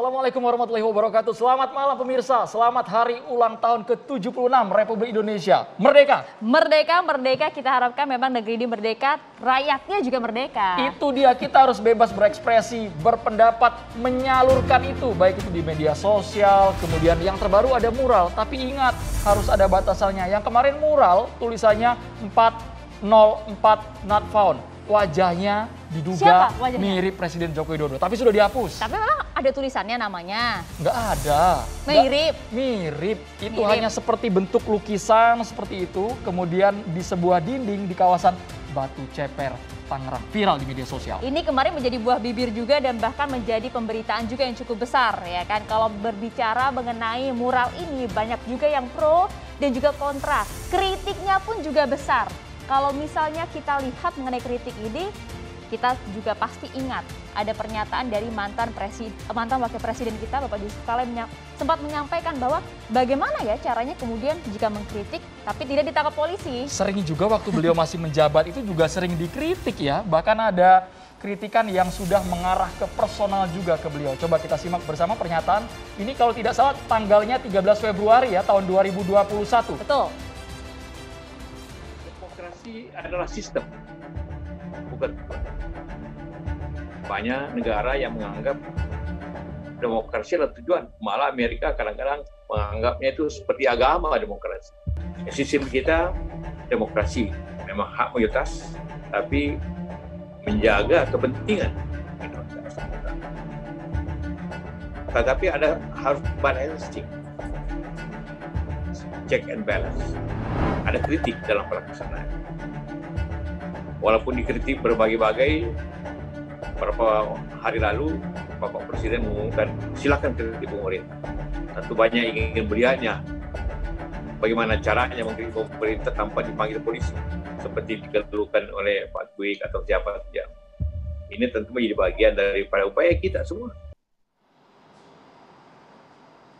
Assalamualaikum warahmatullahi wabarakatuh. Selamat malam pemirsa. Selamat hari ulang tahun ke-76 Republik Indonesia. Merdeka. Merdeka, merdeka. Kita harapkan memang negeri ini merdeka, rakyatnya juga merdeka. Itu dia, kita harus bebas berekspresi, berpendapat, menyalurkan itu. Baik itu di media sosial, kemudian yang terbaru ada mural. Tapi ingat, harus ada batasannya. Yang kemarin mural tulisannya 404 not found. Wajahnya diduga mirip Presiden Joko Widodo, tapi sudah dihapus. Tapi memang ada tulisannya namanya? Nggak ada. Mirip? Mirip. Itu hanya seperti bentuk lukisan seperti itu, kemudian di sebuah dinding di kawasan Batu Ceper, Tangerang. Viral di media sosial. Ini kemarin menjadi buah bibir juga dan bahkan menjadi pemberitaan juga yang cukup besar ya kan. Kalau berbicara mengenai mural ini banyak juga yang pro dan juga kontra. Kritiknya pun juga besar. Kalau misalnya kita lihat mengenai kritik ini, kita juga pasti ingat ada pernyataan dari mantan wakil presiden kita Bapak Yusuf Kala sempat menyampaikan bahwa bagaimana ya caranya kemudian jika mengkritik tapi tidak ditangkap polisi. Sering juga waktu beliau masih menjabat itu juga sering dikritik ya, bahkan ada kritikan yang sudah mengarah ke personal juga ke beliau. Coba kita simak bersama pernyataan ini kalau tidak salah tanggalnya 13 Februari ya tahun 2021. Betul. Demokrasi adalah sistem, bukan. Banyak negara yang menganggap demokrasi adalah tujuan. Malah Amerika kadang-kadang menganggapnya itu seperti agama demokrasi. Sistem kita demokrasi memang hak mayoritas, tapi menjaga kepentingan minoritas. Tetapi harus balancing, check and balance. Ada kritik dalam pelaksanaan. Walaupun dikritik berbagai-bagai, beberapa hari lalu Bapak Presiden mengumumkan silakan kritik pemerintah. Tentu banyak ingin melihatnya bagaimana caranya mengkritik pemerintah tanpa dipanggil polisi seperti dikeluhkan oleh Pak Buik atau siapa saja. Ini tentu menjadi bagian daripada upaya kita semua.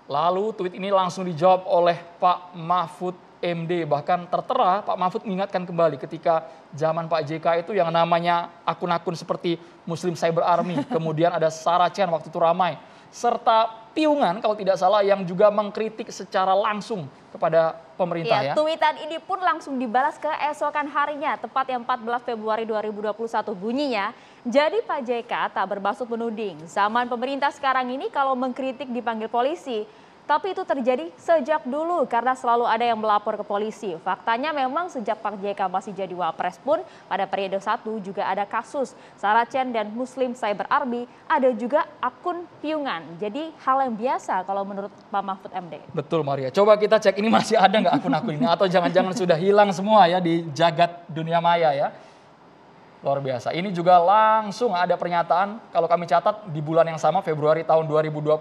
Lalu tweet ini langsung dijawab oleh Pak Mahfud MD, bahkan tertera Pak Mahfud mengingatkan kembali ketika zaman Pak JK itu yang namanya akun-akun seperti Muslim Cyber Army, kemudian ada Saracen waktu itu ramai, serta Piungan kalau tidak salah yang juga mengkritik secara langsung kepada pemerintah ya. Tweetan ini pun langsung dibalas keesokan harinya, tepat yang 14 Februari 2021 bunyinya. Jadi Pak JK tak bermaksud menuding, zaman pemerintah sekarang ini kalau mengkritik dipanggil polisi. Tapi itu terjadi sejak dulu karena selalu ada yang melapor ke polisi. Faktanya memang sejak Pak JK masih jadi wapres pun pada periode 1 juga ada kasus Saracen dan Muslim Cyber Army, ada juga akun Piungan. Jadi hal yang biasa kalau menurut Pak Mahfud MD. Betul Maria, coba kita cek ini masih ada nggak akun-akun ini atau jangan-jangan sudah hilang semua ya di jagat dunia maya ya. Luar biasa. Ini juga langsung ada pernyataan kalau kami catat di bulan yang sama Februari tahun 2021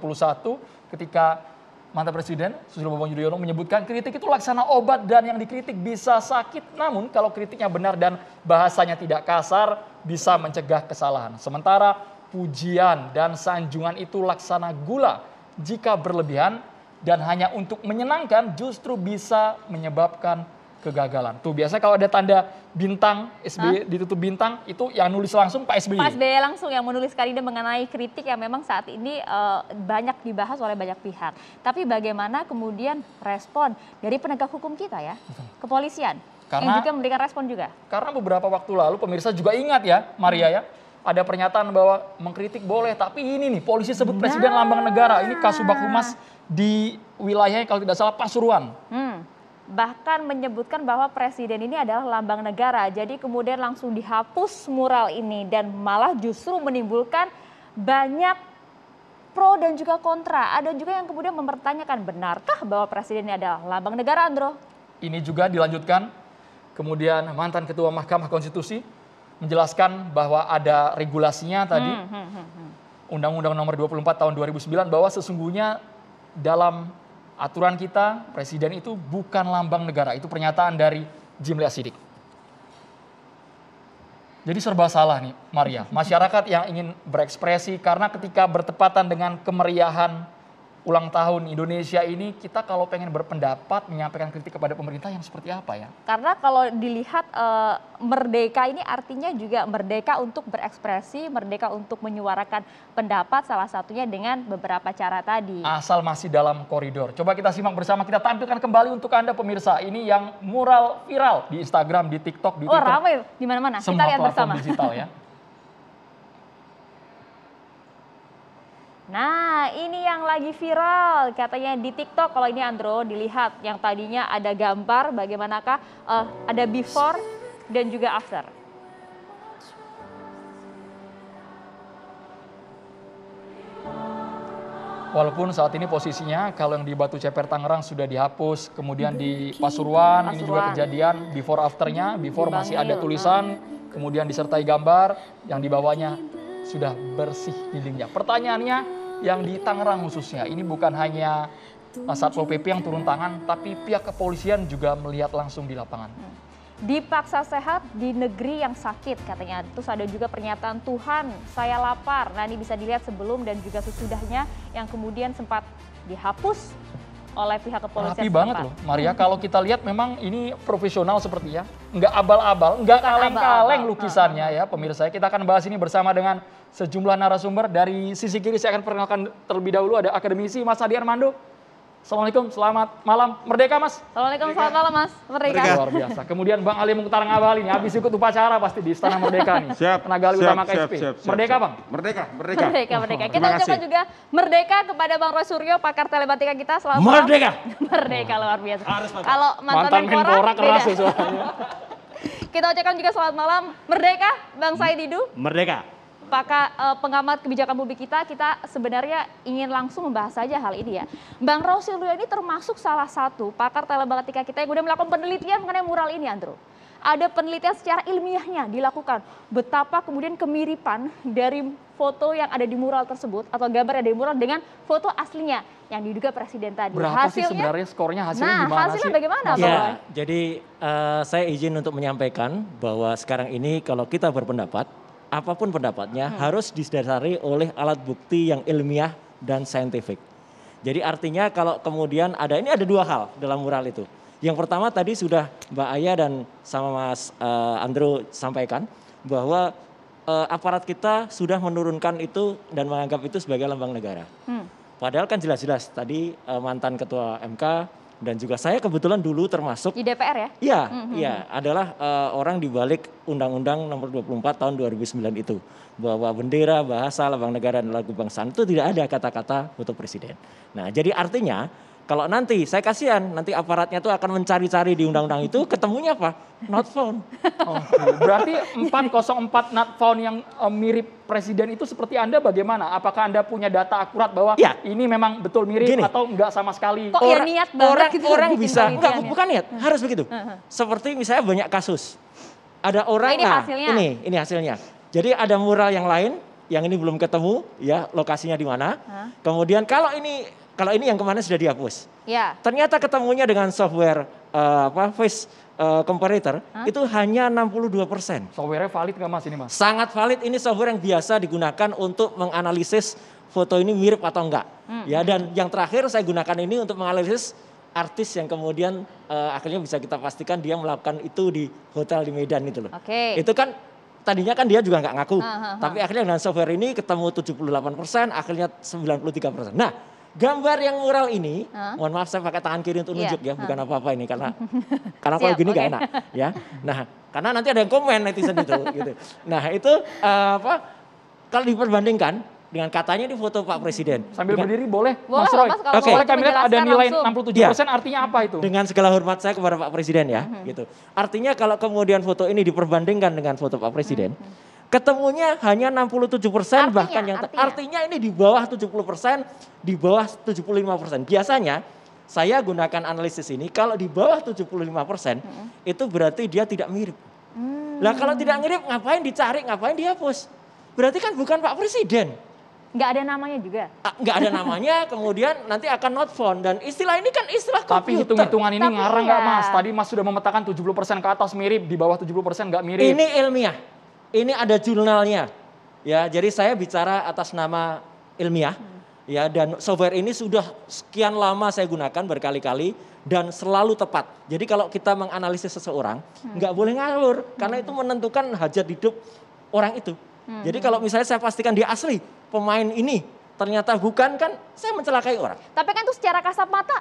ketika mantan Presiden Susilo Bambang Yudhoyono menyebutkan kritik itu laksana obat dan yang dikritik bisa sakit. Namun kalau kritiknya benar dan bahasanya tidak kasar bisa mencegah kesalahan. Sementara pujian dan sanjungan itu laksana gula jika berlebihan dan hanya untuk menyenangkan justru bisa menyebabkan kegagalan. Tuh biasanya kalau ada tanda bintang, SBY ditutup bintang, itu yang nulis langsung Pak SBY. Pak SBY langsung yang menuliskan ini mengenai kritik yang memang saat ini banyak dibahas oleh banyak pihak. Tapi bagaimana kemudian respon dari penegak hukum kita ya, kepolisian, yang juga memberikan respon juga. Karena beberapa waktu lalu pemirsa juga ingat ya, Maria ya, ada pernyataan bahwa mengkritik boleh, tapi ini nih polisi sebut Presiden lambang negara, ini Kasubag Humas di wilayahnya kalau tidak salah Pasuruan. Bahkan menyebutkan bahwa presiden ini adalah lambang negara. Jadi kemudian langsung dihapus mural ini dan malah justru menimbulkan banyak pro dan juga kontra. Ada juga yang kemudian mempertanyakan benarkah bahwa presiden ini adalah lambang negara, Andro? Ini juga dilanjutkan. Kemudian mantan Ketua Mahkamah Konstitusi menjelaskan bahwa ada regulasinya tadi. Undang-Undang nomor 24 tahun 2009 bahwa sesungguhnya dalam aturan kita, presiden itu bukan lambang negara. Itu pernyataan dari Jimli Asidik. Jadi serba salah nih, Maria. Masyarakat yang ingin berekspresi karena ketika bertepatan dengan kemeriahan ulang tahun Indonesia ini, kita kalau pengen berpendapat, menyampaikan kritik kepada pemerintah yang seperti apa ya? Karena kalau dilihat merdeka ini artinya juga merdeka untuk berekspresi, merdeka untuk menyuarakan pendapat, salah satunya dengan beberapa cara tadi. Asal masih dalam koridor. Coba kita simak bersama, kita tampilkan kembali untuk Anda pemirsa. Ini yang mural viral di Instagram, di TikTok, di Twitter. Ramai di mana-mana. Kita Semua lihat platform bersama. digital ya. Nah, ini yang lagi viral katanya di TikTok. Kalau ini Andro dilihat yang tadinya ada gambar bagaimanakah ada before dan juga after. Walaupun saat ini posisinya kalau yang di Batu Ceper Tangerang sudah dihapus, kemudian di Pasuruan ini juga kejadian before afternya, before masih ada tulisan, kemudian disertai gambar, yang di bawahnya sudah bersih dindingnya. Pertanyaannya, yang di Tangerang khususnya, ini bukan hanya Satpol PP yang turun tangan, tapi pihak kepolisian juga melihat langsung di lapangan. Dipaksa sehat di negeri yang sakit katanya. Terus ada juga pernyataan Tuhan, saya lapar. Nah, ini bisa dilihat sebelum dan juga sesudahnya yang kemudian sempat dihapus oleh pihak kepolisian. Rapi banget loh, Maria. Kalau kita lihat memang ini profesional sepertinya. Nggak abal-abal, nggak kaleng-kaleng lukisannya ya pemirsa. Kita akan bahas ini bersama dengan sejumlah narasumber. Dari sisi kiri saya akan perkenalkan terlebih dahulu ada akademisi Mas Adi Armando. Assalamualaikum, selamat malam. Merdeka Mas. Assalamualaikum, selamat malam Mas. Merdeka. Luar biasa. Kemudian Bang Ali Mukhtar Ngabalin, habis ikut upacara pasti di Istana Merdeka nih. Siap. Tenaga ahli utama KSP. Merdeka Bang. Merdeka. Merdeka. Kita ucapkan juga merdeka kepada Bang Roy Suryo, pakar telematika kita. Selamat Merdeka. malam. Merdeka luar biasa. Kalau Mantan Menpora keras ya suaranya. Kita ucapkan juga selamat malam. Merdeka, Bang Said Didu. Merdeka. Pengamat kebijakan publik kita sebenarnya ingin langsung membahas saja hal ini ya. Bang Roy Suryo ini termasuk salah satu pakar telematika kita yang udah melakukan penelitian mengenai mural ini, Andro. Ada penelitian secara ilmiahnya dilakukan. Betapa kemudian kemiripan dari foto yang ada di mural tersebut atau gambar yang ada di mural dengan foto aslinya yang diduga presiden tadi. Berapa sih sebenarnya skornya, hasilnya gimana hasilnya sih? bagaimana, Bang Ya, Roy? jadi saya izin untuk menyampaikan bahwa sekarang ini kalau kita berpendapat, apapun pendapatnya harus didasari oleh alat bukti yang ilmiah dan saintifik. Jadi artinya kalau kemudian ini ada dua hal dalam mural itu. Yang pertama tadi sudah Mbak Aya dan sama Mas Andro sampaikan bahwa aparat kita sudah menurunkan itu dan menganggap itu sebagai lambang negara. Padahal kan jelas-jelas tadi mantan ketua MK dan juga saya kebetulan dulu termasuk Di DPR ya? Iya, adalah orang di balik Undang-Undang Nomor 24 Tahun 2009 itu, bahwa bendera, bahasa, lambang negara dan lagu kebangsaan itu tidak ada kata-kata foto presiden. Nah, jadi artinya kalau nanti saya kasihan nanti aparatnya tuh akan mencari-cari di undang-undang itu ketemunya apa? Not found. Oke. Berarti 404 not found yang mirip presiden itu seperti Anda bagaimana? Apakah Anda punya data akurat bahwa Ya. ini memang betul mirip atau enggak sama sekali? Kok ya niat banget gitu orang bikin bisa, penelitiannya? bukan niat, harus begitu. Seperti misalnya banyak kasus. Ada orang, Ini hasilnya. ini hasilnya. Jadi ada mural yang lain, yang ini belum ketemu, ya lokasinya di mana. Kemudian kalau ini yang kemarin sudah dihapus. Ya. Ternyata ketemunya dengan software face comparator itu hanya 62%. Software-nya valid nggak Mas ini Mas? Sangat valid, ini software yang biasa digunakan untuk menganalisis foto ini mirip atau enggak. Ya, dan yang terakhir saya gunakan ini untuk menganalisis artis yang kemudian akhirnya bisa kita pastikan dia melakukan itu di hotel di Medan itu loh. Oke. Itu kan tadinya kan dia juga nggak ngaku. Tapi akhirnya dengan software ini ketemu 78%, akhirnya 93%. Nah, gambar yang mural ini, mohon maaf saya pakai tangan kiri untuk nunjuk ya, bukan apa-apa ini karena kalau gini nggak enak ya. Nah, karena nanti ada yang komen netizen itu gitu. Nah, itu kalau diperbandingkan dengan katanya di foto Pak Presiden. Sambil berdiri boleh, Boleh, Mas Roy. Mas, kalau Oke, mau kami lihat ada menjelaskan nilai langsung. 67%, artinya apa itu? Dengan segala hormat saya kepada Pak Presiden ya, gitu. Artinya kalau kemudian foto ini diperbandingkan dengan foto Pak Presiden, ketemunya hanya 67%, bahkan yang artinya ini di bawah 70%, di bawah 75%. Biasanya saya gunakan analisis ini kalau di bawah 75% itu berarti dia tidak mirip. Lah kalau tidak mirip ngapain dicari, ngapain dihapus? Berarti kan bukan Pak Presiden. Nggak ada namanya juga? Nggak ada namanya, kemudian nanti akan not found. Dan istilah ini kan istilah komputer. Tapi hitung-hitungan ini Tapi ngarang nggak iya. Mas? Tadi Mas sudah memetakan 70% ke atas mirip, di bawah 70% nggak mirip. Ini ilmiah, ini ada jurnalnya. Ya, jadi saya bicara atas nama ilmiah. Ya, dan software ini sudah sekian lama saya gunakan berkali-kali dan selalu tepat. Jadi kalau kita menganalisis seseorang, nggak boleh ngawur karena itu menentukan hajat hidup orang itu. Jadi kalau misalnya saya pastikan dia asli pemain ini, ternyata bukan, kan saya mencelakai orang. Tapi kan itu secara kasat mata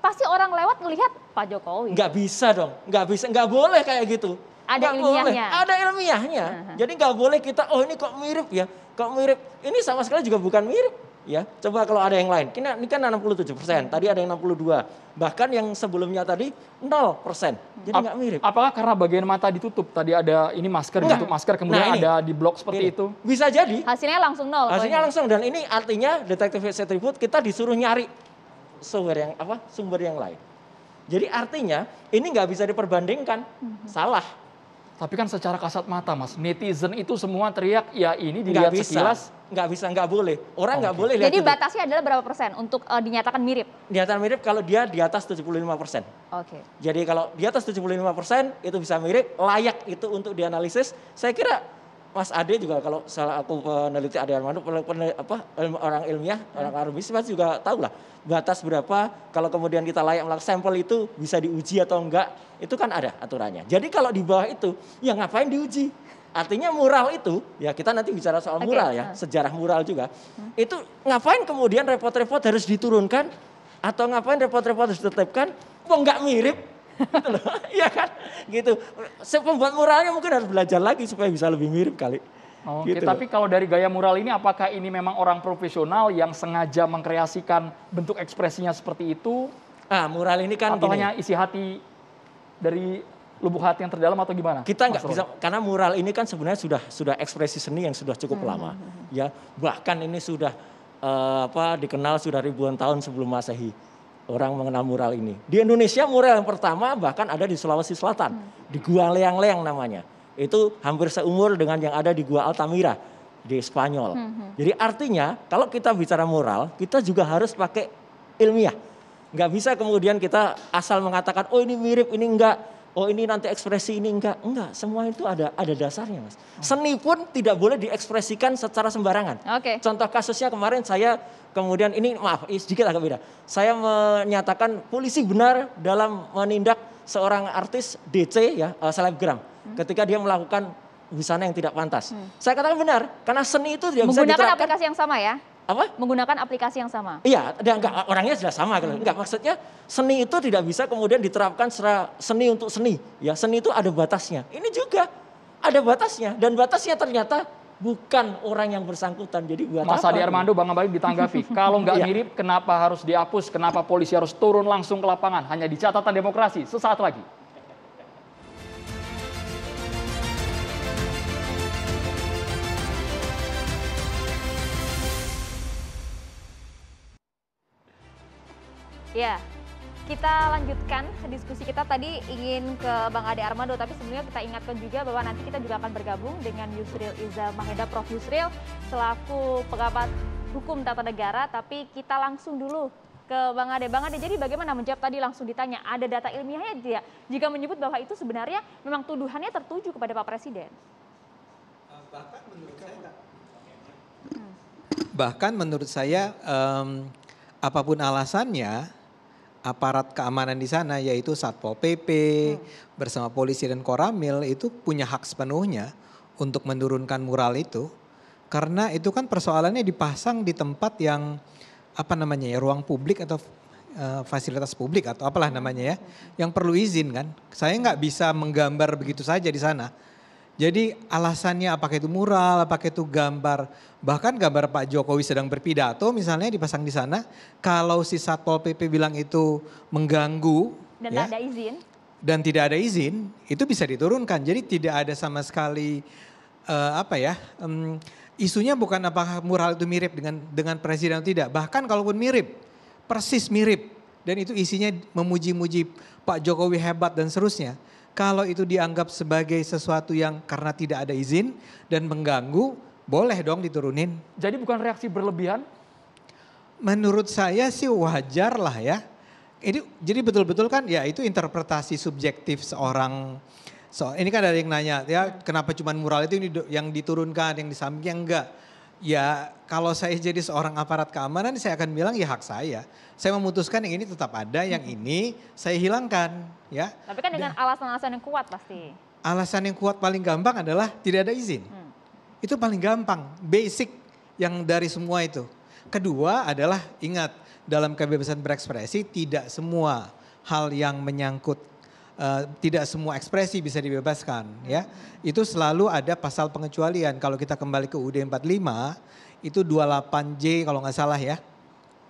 pasti orang lewat melihat Pak Jokowi. Nggak bisa dong, nggak boleh kayak gitu. Ada Nggak boleh. ilmiahnya. Ada ilmiahnya. Jadi nggak boleh kita, oh ini kok mirip ya, kok mirip. Ini sama sekali juga bukan mirip. Ya, coba kalau ada yang lain. Ini kan 67%, tadi ada yang 62. Bahkan yang sebelumnya tadi 0%. Jadi nggak mirip. Apakah karena bagian mata ditutup? Tadi ada ini masker, ditutup masker, kemudian Nah, ini. ada di blok seperti itu. Bisa jadi. Hasilnya langsung nol. Hasilnya langsung, dan ini artinya detektif Setribut kita disuruh nyari sumber yang lain. Jadi artinya ini nggak bisa diperbandingkan. Salah. Tapi kan secara kasat mata, Mas, netizen itu semua teriak, ya ini dilihat sekilas. Nggak boleh. Orang nggak boleh lihat Jadi itu. batasnya adalah berapa persen untuk dinyatakan mirip? Dinyatakan mirip kalau dia di atas 75%. Oke. Jadi kalau di atas 75% itu bisa mirip, layak itu untuk dianalisis. Saya kira Mas Ade juga, kalau salah aku peneliti Ade Armando, orang ilmiah, orang akademis pasti juga tahu lah batas berapa. Kalau kemudian kita layak melakukan sampel itu bisa diuji atau enggak, itu kan ada aturannya. Jadi kalau di bawah itu, ya ngapain diuji? Artinya mural itu, ya kita nanti bicara soal mural ya, sejarah mural juga. Itu ngapain kemudian repot-repot harus diturunkan, atau ngapain repot-repot harus ditetapkan, kok nggak mirip? Gitu loh, iya kan? Gitu. Pembuat muralnya mungkin harus belajar lagi supaya bisa lebih mirip kali. Oke, Gitu tapi kalau dari gaya mural ini, apakah ini memang orang profesional yang sengaja mengkreasikan bentuk ekspresinya seperti itu? Mural ini kan atau gini, hanya isi hati dari lubuk hati yang terdalam atau gimana? kita nggak Mas bisa, Roy? karena mural ini kan sebenarnya sudah ekspresi seni yang sudah cukup lama. Ya, bahkan ini sudah dikenal sudah ribuan tahun sebelum Masehi. Orang mengenal mural ini. Di Indonesia mural yang pertama bahkan ada di Sulawesi Selatan, di Gua Leang-Leang namanya. Itu hampir seumur dengan yang ada di Gua Altamira di Spanyol. Jadi artinya kalau kita bicara mural, kita juga harus pakai ilmiah. Nggak bisa kemudian kita asal mengatakan, oh ini mirip, ini enggak. Oh ini nanti ekspresi ini enggak. Enggak, semua itu ada dasarnya, Mas. Seni pun tidak boleh diekspresikan secara sembarangan. Oke. Contoh kasusnya kemarin saya kemudian ini maaf sedikit agak beda. Saya menyatakan polisi benar dalam menindak seorang artis DC ya, selebgram ketika dia melakukan busana yang tidak pantas. Saya katakan benar karena seni itu tidak bisa Menggunakan diterapkan. aplikasi yang sama ya? Apa? Menggunakan aplikasi yang sama. Iya, dan enggak, orangnya sudah sama kan. Enggak, maksudnya seni itu tidak bisa kemudian diterapkan secara seni untuk seni. Ya, seni itu ada batasnya. Ini juga ada batasnya dan batasnya ternyata bukan orang yang bersangkutan. Jadi buat Mas apa? Ade Armando, Bang Abalin ditanggapi. Kalau nggak Iya. mirip, kenapa harus dihapus? Kenapa polisi harus turun langsung ke lapangan? Hanya di catatan demokrasi. Sesaat lagi. Ya, kita lanjutkan diskusi kita tadi ingin ke Bang Ade Armando, tapi sebelumnya kita ingatkan juga bahwa nanti kita juga akan bergabung dengan Yusril Iza Maheda, Prof. Yusril selaku pengamat hukum tata negara, tapi kita langsung dulu ke Bang Ade. Bang Ade, jadi bagaimana menjawab tadi langsung ditanya, ada data ilmiahnya tidak? Jika menyebut bahwa itu sebenarnya memang tuduhannya tertuju kepada Pak Presiden. Bahkan menurut saya apapun alasannya, aparat keamanan di sana yaitu Satpol PP bersama polisi dan Koramil itu punya hak sepenuhnya untuk menurunkan mural itu. Karena itu kan persoalannya dipasang di tempat yang ruang publik atau fasilitas publik atau apalah namanya ya, yang perlu izin kan. Saya nggak bisa menggambar begitu saja di sana. Jadi alasannya apakah itu mural, apakah itu gambar, bahkan gambar Pak Jokowi sedang berpidato misalnya dipasang di sana, kalau si Satpol PP bilang itu mengganggu Dan ya, tak ada izin. dan tidak ada izin, itu bisa diturunkan. Jadi tidak ada sama sekali isunya bukan apakah mural itu mirip dengan presiden atau tidak. Bahkan kalaupun mirip, persis mirip, dan itu isinya memuji-muji Pak Jokowi hebat dan seterusnya. Kalau itu dianggap sebagai sesuatu yang karena tidak ada izin dan mengganggu, boleh dong diturunin. Jadi bukan reaksi berlebihan? Menurut saya sih wajar lah ya. Jadi betul-betul kan ya itu interpretasi subjektif seorang. Ini kan ada yang nanya ya kenapa cuma mural itu yang diturunkan, yang di sampingnya enggak. Ya, kalau saya jadi seorang aparat keamanan, saya akan bilang ya hak saya. Saya memutuskan yang ini tetap ada, yang ini saya hilangkan, ya. Tapi kan dengan alasan-alasan yang kuat pasti. Alasan yang kuat paling gampang adalah tidak ada izin. Itu paling gampang, basic yang dari semua itu. Kedua adalah ingat, dalam kebebasan berekspresi tidak semua hal yang menyangkut tidak semua ekspresi bisa dibebaskan, ya. Itu selalu ada pasal pengecualian. Kalau kita kembali ke UUD 45 itu 28J kalau nggak salah ya.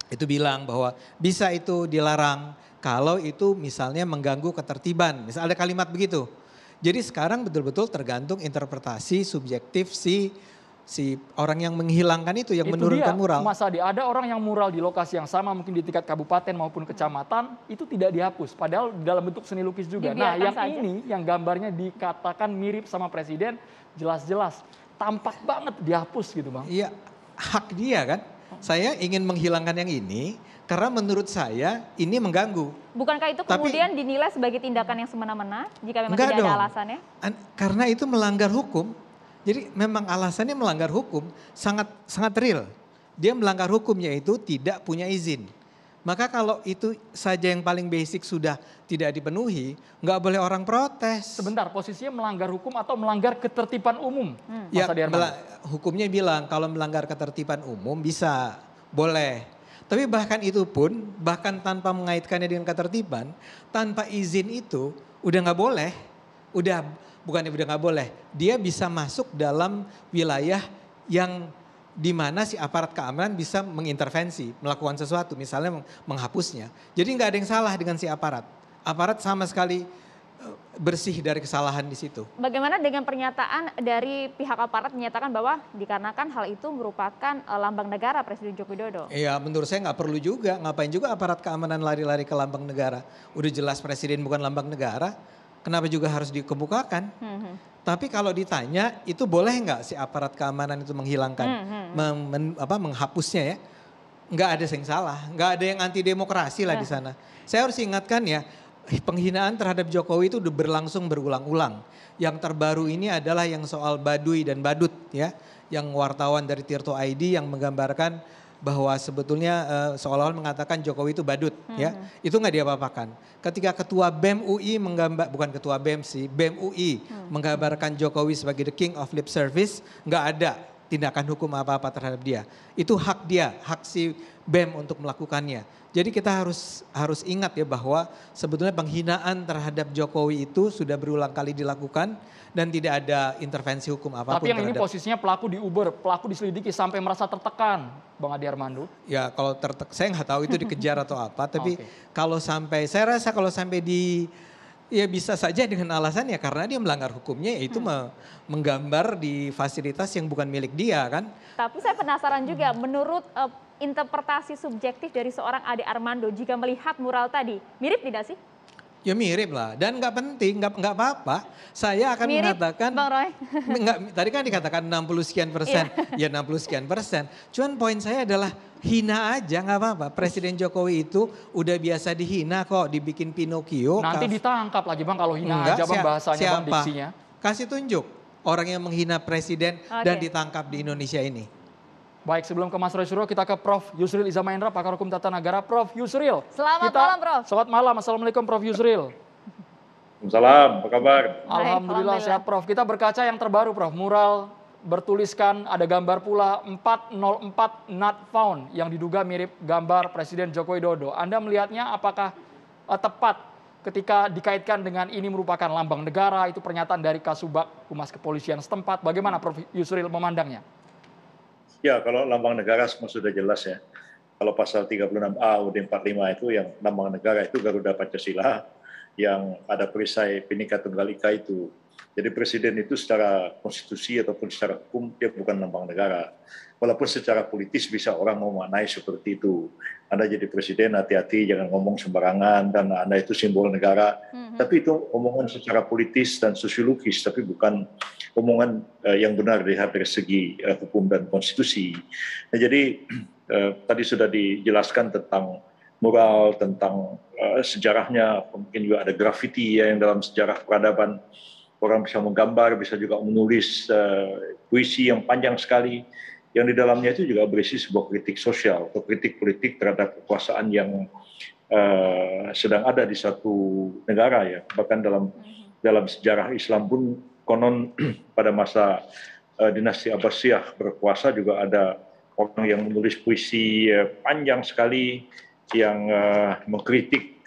Itu bilang bahwa bisa itu dilarang kalau itu misalnya mengganggu ketertiban. Misal ada kalimat begitu. Jadi sekarang betul-betul tergantung interpretasi subjektif si orang yang menghilangkan itu, yang menurunkan mural. Mas Adi, ada orang yang mural di lokasi yang sama mungkin di tingkat kabupaten maupun kecamatan itu tidak dihapus. Padahal dalam bentuk seni lukis juga. Nah yang saja. ini yang gambarnya dikatakan mirip sama presiden jelas-jelas tampak banget dihapus gitu Bang. Iya, hak dia kan. Saya ingin menghilangkan yang ini karena menurut saya ini mengganggu. Bukankah itu kemudian dinilai sebagai tindakan yang semena-mena jika memang Enggak tidak ada dong. alasannya? Karena itu melanggar hukum. Jadi memang alasannya melanggar hukum, sangat real. Dia melanggar hukum yaitu tidak punya izin. Maka kalau itu saja yang paling basic sudah tidak dipenuhi, nggak boleh orang protes. Sebentar, posisinya melanggar hukum atau melanggar ketertiban umum? Mas Ya, Adi Armando? hukumnya bilang kalau melanggar ketertiban umum bisa, boleh. Tapi bahkan itu pun, bahkan tanpa mengaitkannya dengan ketertiban, tanpa izin itu udah nggak boleh. Bukannya udah nggak boleh, dia bisa masuk dalam wilayah yang di mana si aparat keamanan bisa mengintervensi, melakukan sesuatu, misalnya menghapusnya. Jadi nggak ada yang salah dengan si aparat. Aparat sama sekali bersih dari kesalahan di situ. Bagaimana dengan pernyataan dari pihak aparat menyatakan bahwa dikarenakan hal itu merupakan lambang negara Presiden Joko Widodo? Iya, menurut saya nggak perlu juga, ngapain juga aparat keamanan lari-lari ke lambang negara. Udah jelas presiden bukan lambang negara. Kenapa juga harus dikemukakan? Tapi kalau ditanya itu boleh nggak si aparat keamanan itu menghilangkan, menghapusnya ya? Nggak ada yang salah, nggak ada yang anti demokrasi lah di sana. Saya harus ingatkan ya, penghinaan terhadap Jokowi itu udah berlangsung berulang-ulang. Yang terbaru ini adalah yang soal Baduy dan Badut ya, yang wartawan dari Tirto ID yang menggambarkan bahwa sebetulnya seolah-olah mengatakan Jokowi itu badut ya, itu nggak diapa-apakan. Ketika ketua BEM UI bukan ketua BEM sih, BEM UI menggambarkan Jokowi sebagai the king of lip service, nggak ada tindakan hukum apa-apa terhadap dia. Itu hak dia, hak si BEM untuk melakukannya. Jadi kita harus ingat ya bahwa sebetulnya penghinaan terhadap Jokowi itu sudah berulang kali dilakukan dan tidak ada intervensi hukum apapun. Tapi yang ini posisinya pelaku di Uber, pelaku diselidiki sampai merasa tertekan, Bang Adi Armando. Ya kalau saya nggak tahu itu dikejar atau apa, tapi kalau sampai, saya rasa kalau sampai ya bisa saja dengan alasan ya karena dia melanggar hukumnya yaitu menggambar di fasilitas yang bukan milik dia kan. Tapi saya penasaran juga menurut interpretasi subjektif dari seorang Ade Armando jika melihat mural tadi, mirip tidak sih? Ya mirip lah dan nggak penting, nggak apa-apa. Saya akan mirip, mengatakan, Bang Roy. Tadi kan dikatakan 60 sekian persen, ya 60 sekian persen. Cuman poin saya adalah hina aja nggak apa-apa. Presiden Jokowi itu udah biasa dihina kok, dibikin Pinocchio. Nanti ditangkap lagi Bang kalau hina aja Bang bahasanya Bang diksinya. Kasih tunjuk orang yang menghina presiden dan ditangkap di Indonesia ini. Baik, sebelum ke Mas Roy Suryo, kita ke Prof. Yusril Iza Mahendra, pakar hukum tata negara. Prof. Yusril. Selamat malam, Prof. Selamat malam, Assalamualaikum Prof. Yusril. Waalaikumsalam, apa kabar? Alhamdulillah sehat Prof. Kita berkaca yang terbaru Prof. Mural bertuliskan, ada gambar pula 404 not found yang diduga mirip gambar Presiden Joko Widodo. Anda melihatnya apakah tepat ketika dikaitkan dengan ini merupakan lambang negara, itu pernyataan dari Kasubag Humas Kepolisian setempat. Bagaimana Prof. Yusril memandangnya? Ya, kalau lambang negara semua sudah jelas ya. Kalau pasal 36A UUD 45 itu yang lambang negara itu Garuda Pancasila, yang ada perisai Bhinneka Tunggal Ika itu. Jadi presiden itu secara konstitusi ataupun secara hukum dia bukan lambang negara. Walaupun secara politis bisa orang memaknai seperti itu. Anda jadi presiden hati-hati jangan ngomong sembarangan dan Anda itu simbol negara. Tapi itu omongan secara politis dan sosiologis, tapi bukan omongan yang benar dari segi hukum dan konstitusi. Nah, jadi tadi sudah dijelaskan tentang mural, tentang sejarahnya, mungkin juga ada grafiti ya, yang dalam sejarah peradaban orang bisa menggambar, bisa juga menulis puisi yang panjang sekali yang di dalamnya itu juga berisi sebuah kritik sosial atau kritik politik terhadap kekuasaan yang sedang ada di satu negara ya. Bahkan dalam sejarah Islam pun konon pada masa dinasti Abbasiyah berkuasa juga ada orang yang menulis puisi panjang sekali yang mengkritik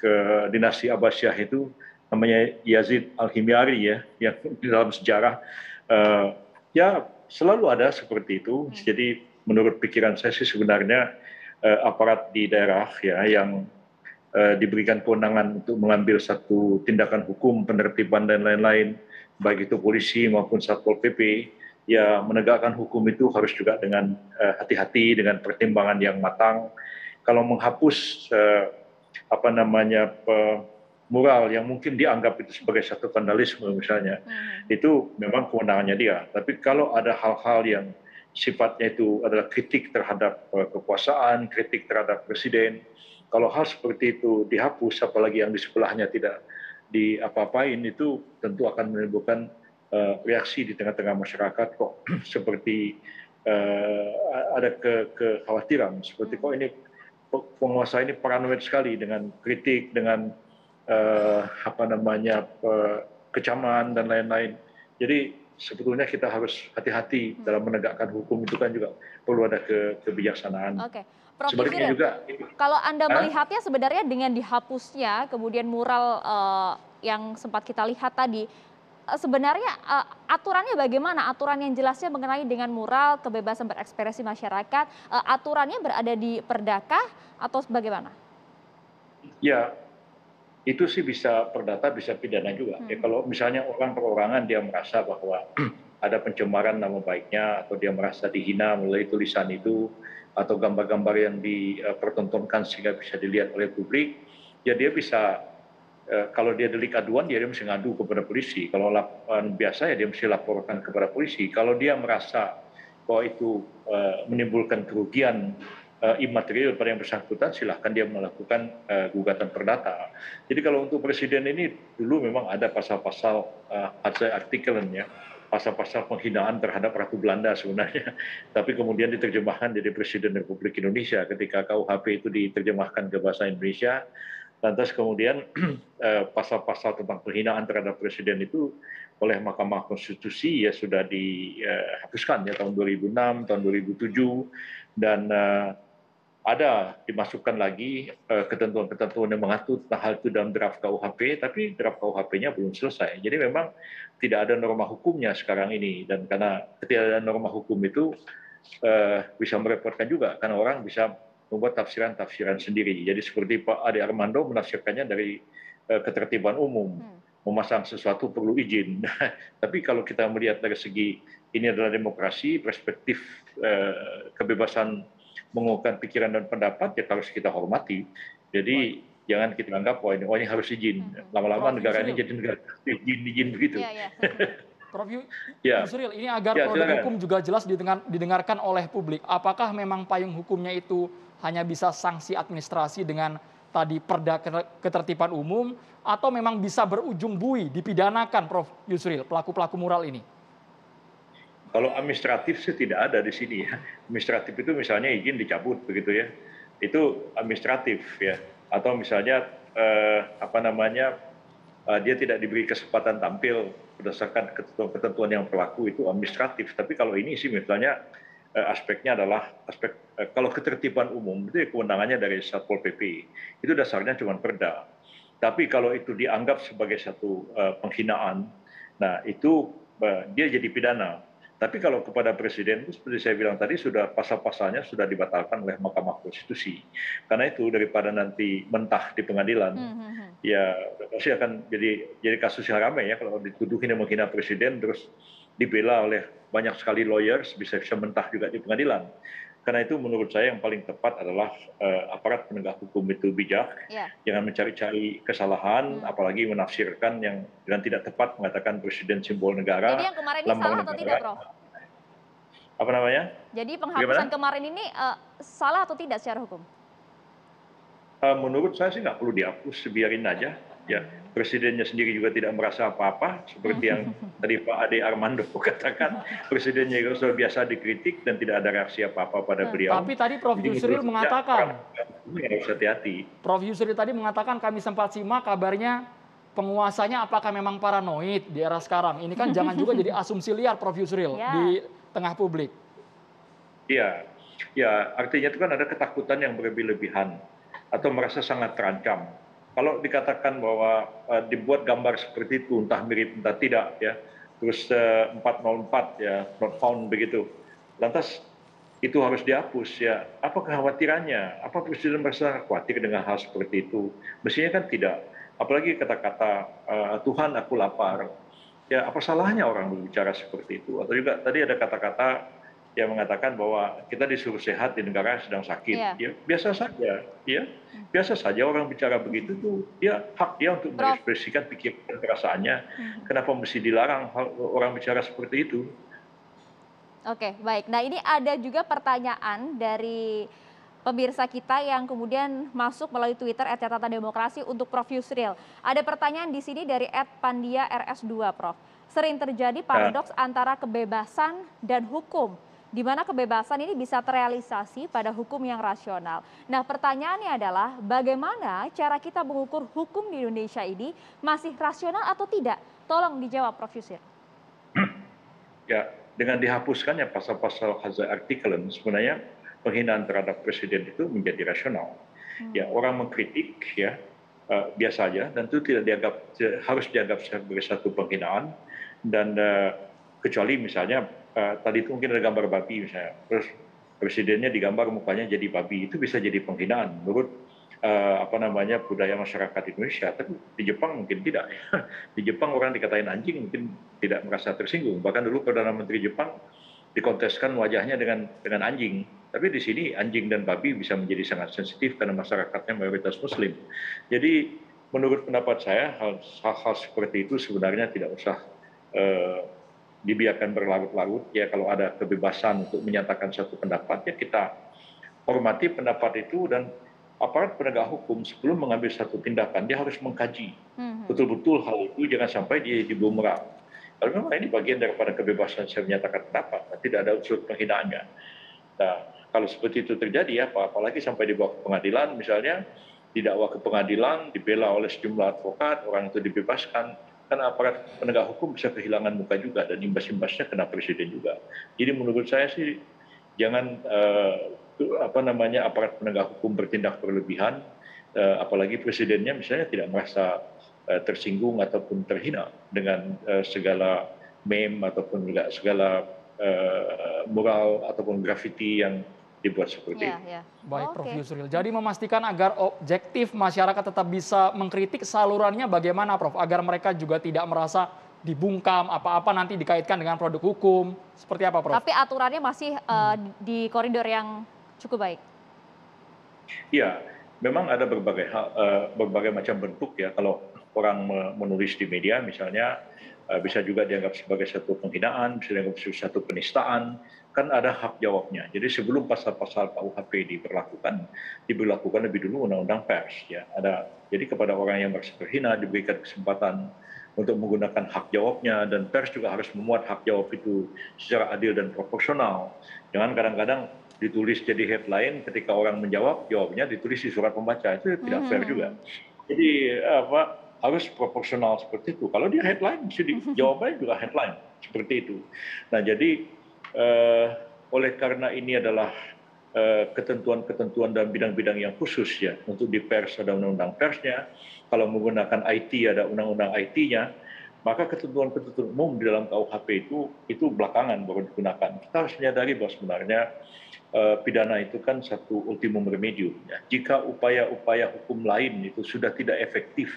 dinasti Abbasiyah itu, namanya Yazid Al-Himyari ya, yang di dalam sejarah ya selalu ada seperti itu. Jadi menurut pikiran saya sih sebenarnya aparat di daerah ya yang diberikan kewenangan untuk mengambil satu tindakan hukum, penertiban dan lain-lain, baik itu polisi maupun Satpol PP, ya menegakkan hukum itu harus juga dengan hati-hati, dengan pertimbangan yang matang. Kalau menghapus mural yang mungkin dianggap itu sebagai satu vandalisme misalnya, itu memang kewenangannya dia. Tapi kalau ada hal-hal yang sifatnya itu adalah kritik terhadap kekuasaan, kritik terhadap presiden, kalau hal seperti itu dihapus, apalagi yang di sebelahnya tidak diapa-apain, itu tentu akan menimbulkan reaksi di tengah-tengah masyarakat kok seperti ada kekhawatiran seperti kok ini penguasa ini paranoid sekali dengan kritik, dengan kecaman dan lain-lain. Jadi sebetulnya kita harus hati-hati dalam menegakkan hukum, itu kan juga perlu ada kebijaksanaan. Oke. Prof. Sebaliknya Yusril, juga, kalau Anda melihatnya sebenarnya dengan dihapusnya kemudian mural yang sempat kita lihat tadi, sebenarnya aturannya bagaimana? Aturan yang jelasnya mengenai dengan mural, kebebasan berekspresi masyarakat, aturannya berada di Perdakah atau bagaimana? ya itu sih bisa perdata, bisa pidana juga. Ya, kalau misalnya orang perorangan dia merasa bahwa ada pencemaran nama baiknya atau dia merasa dihina melalui tulisan itu atau gambar-gambar yang dipertontonkan sehingga bisa dilihat oleh publik, ya dia bisa, kalau dia delik aduan dia mesti ngadu kepada polisi. Kalau laporan biasa ya dia mesti laporkan kepada polisi. Kalau dia merasa bahwa itu menimbulkan kerugian imaterial pada yang bersangkutan, silahkan dia melakukan gugatan perdata. Jadi kalau untuk presiden ini dulu memang ada pasal-pasal artikelannya, pasal-pasal penghinaan terhadap Ratu Belanda sebenarnya, tapi kemudian diterjemahkan jadi Presiden Republik Indonesia ketika KUHP itu diterjemahkan ke bahasa Indonesia. Lantas kemudian pasal-pasal tentang penghinaan terhadap presiden itu oleh Mahkamah Konstitusi ya sudah dihapuskan ya tahun 2006, tahun 2007, dan ada dimasukkan lagi ketentuan-ketentuan yang mengatur hal itu dalam draft KUHP, tapi draft KUHP-nya belum selesai. Jadi memang tidak ada norma hukumnya sekarang ini, dan karena ketidakadaan norma hukum itu bisa merepotkan juga, karena orang bisa membuat tafsiran-tafsiran sendiri. Jadi seperti Pak Ade Armando menafsirkannya dari ketertiban umum, memasang sesuatu perlu izin. Tapi kalau kita melihat dari segi ini adalah demokrasi, perspektif kebebasan mengungkapkan pikiran dan pendapat, ya harus kita hormati. Jadi jangan kita anggap ini harus izin. Lama-lama negara ini jadi negara izin begitu. Prof. Yusril, ini agar produk hukum juga jelas didengarkan oleh publik. Apakah memang payung hukumnya itu hanya bisa sanksi administrasi dengan tadi perda ketertiban umum, atau memang bisa berujung bui, dipidanakan, Prof. Yusril, pelaku-pelaku mural ini? Kalau administratif sih tidak ada di sini ya. Administratif itu misalnya izin dicabut begitu ya. Itu administratif ya. Atau misalnya dia tidak diberi kesempatan tampil berdasarkan ketentuan yang berlaku, itu administratif. Tapi kalau ini sih misalnya aspeknya adalah aspek kalau ketertiban umum itu kewenangannya dari Satpol PP. Itu dasarnya cuma perda. Tapi kalau itu dianggap sebagai satu penghinaan, nah itu dia jadi pidana. Tapi kalau kepada presiden, seperti saya bilang tadi, sudah pasal-pasalnya sudah dibatalkan oleh Mahkamah Konstitusi. Karena itu daripada nanti mentah di pengadilan, ya pasti akan jadi kasus yang ramai ya kalau dituduhin menghina presiden terus dibela oleh banyak sekali lawyers, bisa mentah juga di pengadilan. Karena itu menurut saya yang paling tepat adalah aparat penegak hukum itu bijak, jangan mencari-cari kesalahan, apalagi menafsirkan yang dengan tidak tepat, mengatakan presiden simbol negara. Jadi yang kemarin ini salah atau tidak, Prof? Apa namanya? Jadi penghapusan kemarin ini salah atau tidak secara hukum? Menurut saya sih nggak perlu dihapus, biarin aja. Ya, presidennya sendiri juga tidak merasa apa-apa, seperti yang tadi Pak Ade Armando katakan, presidennya juga sudah biasa dikritik dan tidak ada reaksi apa-apa pada beliau. Tapi tadi Prof. Jadi Yusril menurut saya, mengatakan, harus hati-hati. Prof. Yusril tadi mengatakan kami sempat simak kabarnya penguasanya apakah memang paranoid di era sekarang. Ini kan jangan juga jadi asumsi liar Prof. Yusril di tengah publik. Iya, ya artinya itu kan ada ketakutan yang berlebihan atau merasa sangat terancam. Kalau dikatakan bahwa dibuat gambar seperti itu, entah mirip entah tidak, ya, terus 404 ya, not found begitu, lantas itu harus dihapus ya. Apa kekhawatirannya? Apa Presiden merasa khawatir dengan hal seperti itu? Mestinya kan tidak. Apalagi kata-kata Tuhan aku lapar. Ya apa salahnya orang berbicara seperti itu? Atau juga tadi ada kata-kata yang mengatakan bahwa kita disuruh sehat di negara yang sedang sakit. Ya, biasa saja, ya. Biasa saja orang bicara begitu tuh, dia hak dia untuk mengekspresikan pikiran dan perasaannya. Kenapa mesti dilarang orang bicara seperti itu? Oke, baik. Nah, ini ada juga pertanyaan dari pemirsa kita yang kemudian masuk melalui Twitter @catatanDemokrasi untuk Prof. Yusril. Ada pertanyaan di sini dari @pandiaRS2, Prof. Sering terjadi paradoks antara kebebasan dan hukum, di mana kebebasan ini bisa terrealisasi pada hukum yang rasional. Nah, pertanyaannya adalah bagaimana cara kita mengukur hukum di Indonesia ini masih rasional atau tidak? Tolong dijawab, Prof. Yusril. Ya, dengan dihapuskannya pasal-pasal hazard artikeln, sebenarnya penghinaan terhadap presiden itu menjadi rasional. Ya, orang mengkritik ya biasa aja, dan itu tidak dianggap, harus dianggap sebagai satu penghinaan. Dan kecuali misalnya tadi itu mungkin ada gambar babi misalnya, terus presidennya digambar mukanya jadi babi, itu bisa jadi penghinaan menurut budaya masyarakat Indonesia. Tapi di Jepang mungkin tidak. Di Jepang orang dikatain anjing mungkin tidak merasa tersinggung. Bahkan dulu Perdana Menteri Jepang dikonteskan wajahnya dengan anjing. Tapi di sini anjing dan babi bisa menjadi sangat sensitif karena masyarakatnya mayoritas Muslim. Jadi menurut pendapat saya hal-hal seperti itu sebenarnya tidak usah dibiarkan berlarut-larut. Ya, kalau ada kebebasan untuk menyatakan satu pendapat, ya kita hormati pendapat itu, dan aparat penegak hukum sebelum mengambil satu tindakan dia harus mengkaji betul-betul hal itu, jangan sampai dia dibumerang. Kalau memang ini bagian daripada kebebasan saya menyatakan pendapat, tidak ada unsur penghinaannya. Nah, kalau seperti itu terjadi, apalagi sampai dibawa ke pengadilan, misalnya didakwa ke pengadilan, dibela oleh sejumlah advokat, orang itu dibebaskan, kan aparat penegak hukum bisa kehilangan muka juga, dan imbas-imbasnya kena presiden juga. Jadi menurut saya sih jangan aparat penegak hukum bertindak berlebihan, apalagi presidennya misalnya tidak merasa tersinggung ataupun terhina dengan segala meme ataupun juga segala mural ataupun grafiti yang dibuat seperti itu. Baik, Prof. Yusril. Jadi memastikan agar objektif masyarakat tetap bisa mengkritik, salurannya bagaimana, Prof? Agar mereka juga tidak merasa dibungkam, apa-apa nanti dikaitkan dengan produk hukum. Seperti apa, Prof? Tapi aturannya masih di koridor yang cukup baik. Iya, memang ada berbagai macam bentuk ya. Kalau orang menulis di media misalnya, bisa juga dianggap sebagai satu penghinaan, bisa dianggap sebagai satu penistaan, kan ada hak jawabnya. Jadi sebelum pasal-pasal KUHP diberlakukan lebih dulu undang-undang pers ya. Jadi kepada orang yang merasa terhina diberikan kesempatan untuk menggunakan hak jawabnya, dan pers juga harus memuat hak jawab itu secara adil dan proporsional. Jangan kadang-kadang ditulis jadi headline, ketika orang menjawab, jawabnya ditulis di surat pembaca, itu tidak fair juga. Jadi harus proporsional seperti itu. Kalau dia headline, jawabannya juga headline seperti itu. Nah, jadi oleh karena ini adalah ketentuan-ketentuan dalam bidang-bidang yang khusus ya, untuk di pers ada undang-undang persnya, kalau menggunakan IT ada undang-undang IT-nya, maka ketentuan-ketentuan umum di dalam KUHP itu belakangan baru digunakan. Kita harus menyadari bahwa sebenarnya pidana itu kan satu ultimum remedium. Ya. Jika upaya-upaya hukum lain itu sudah tidak efektif,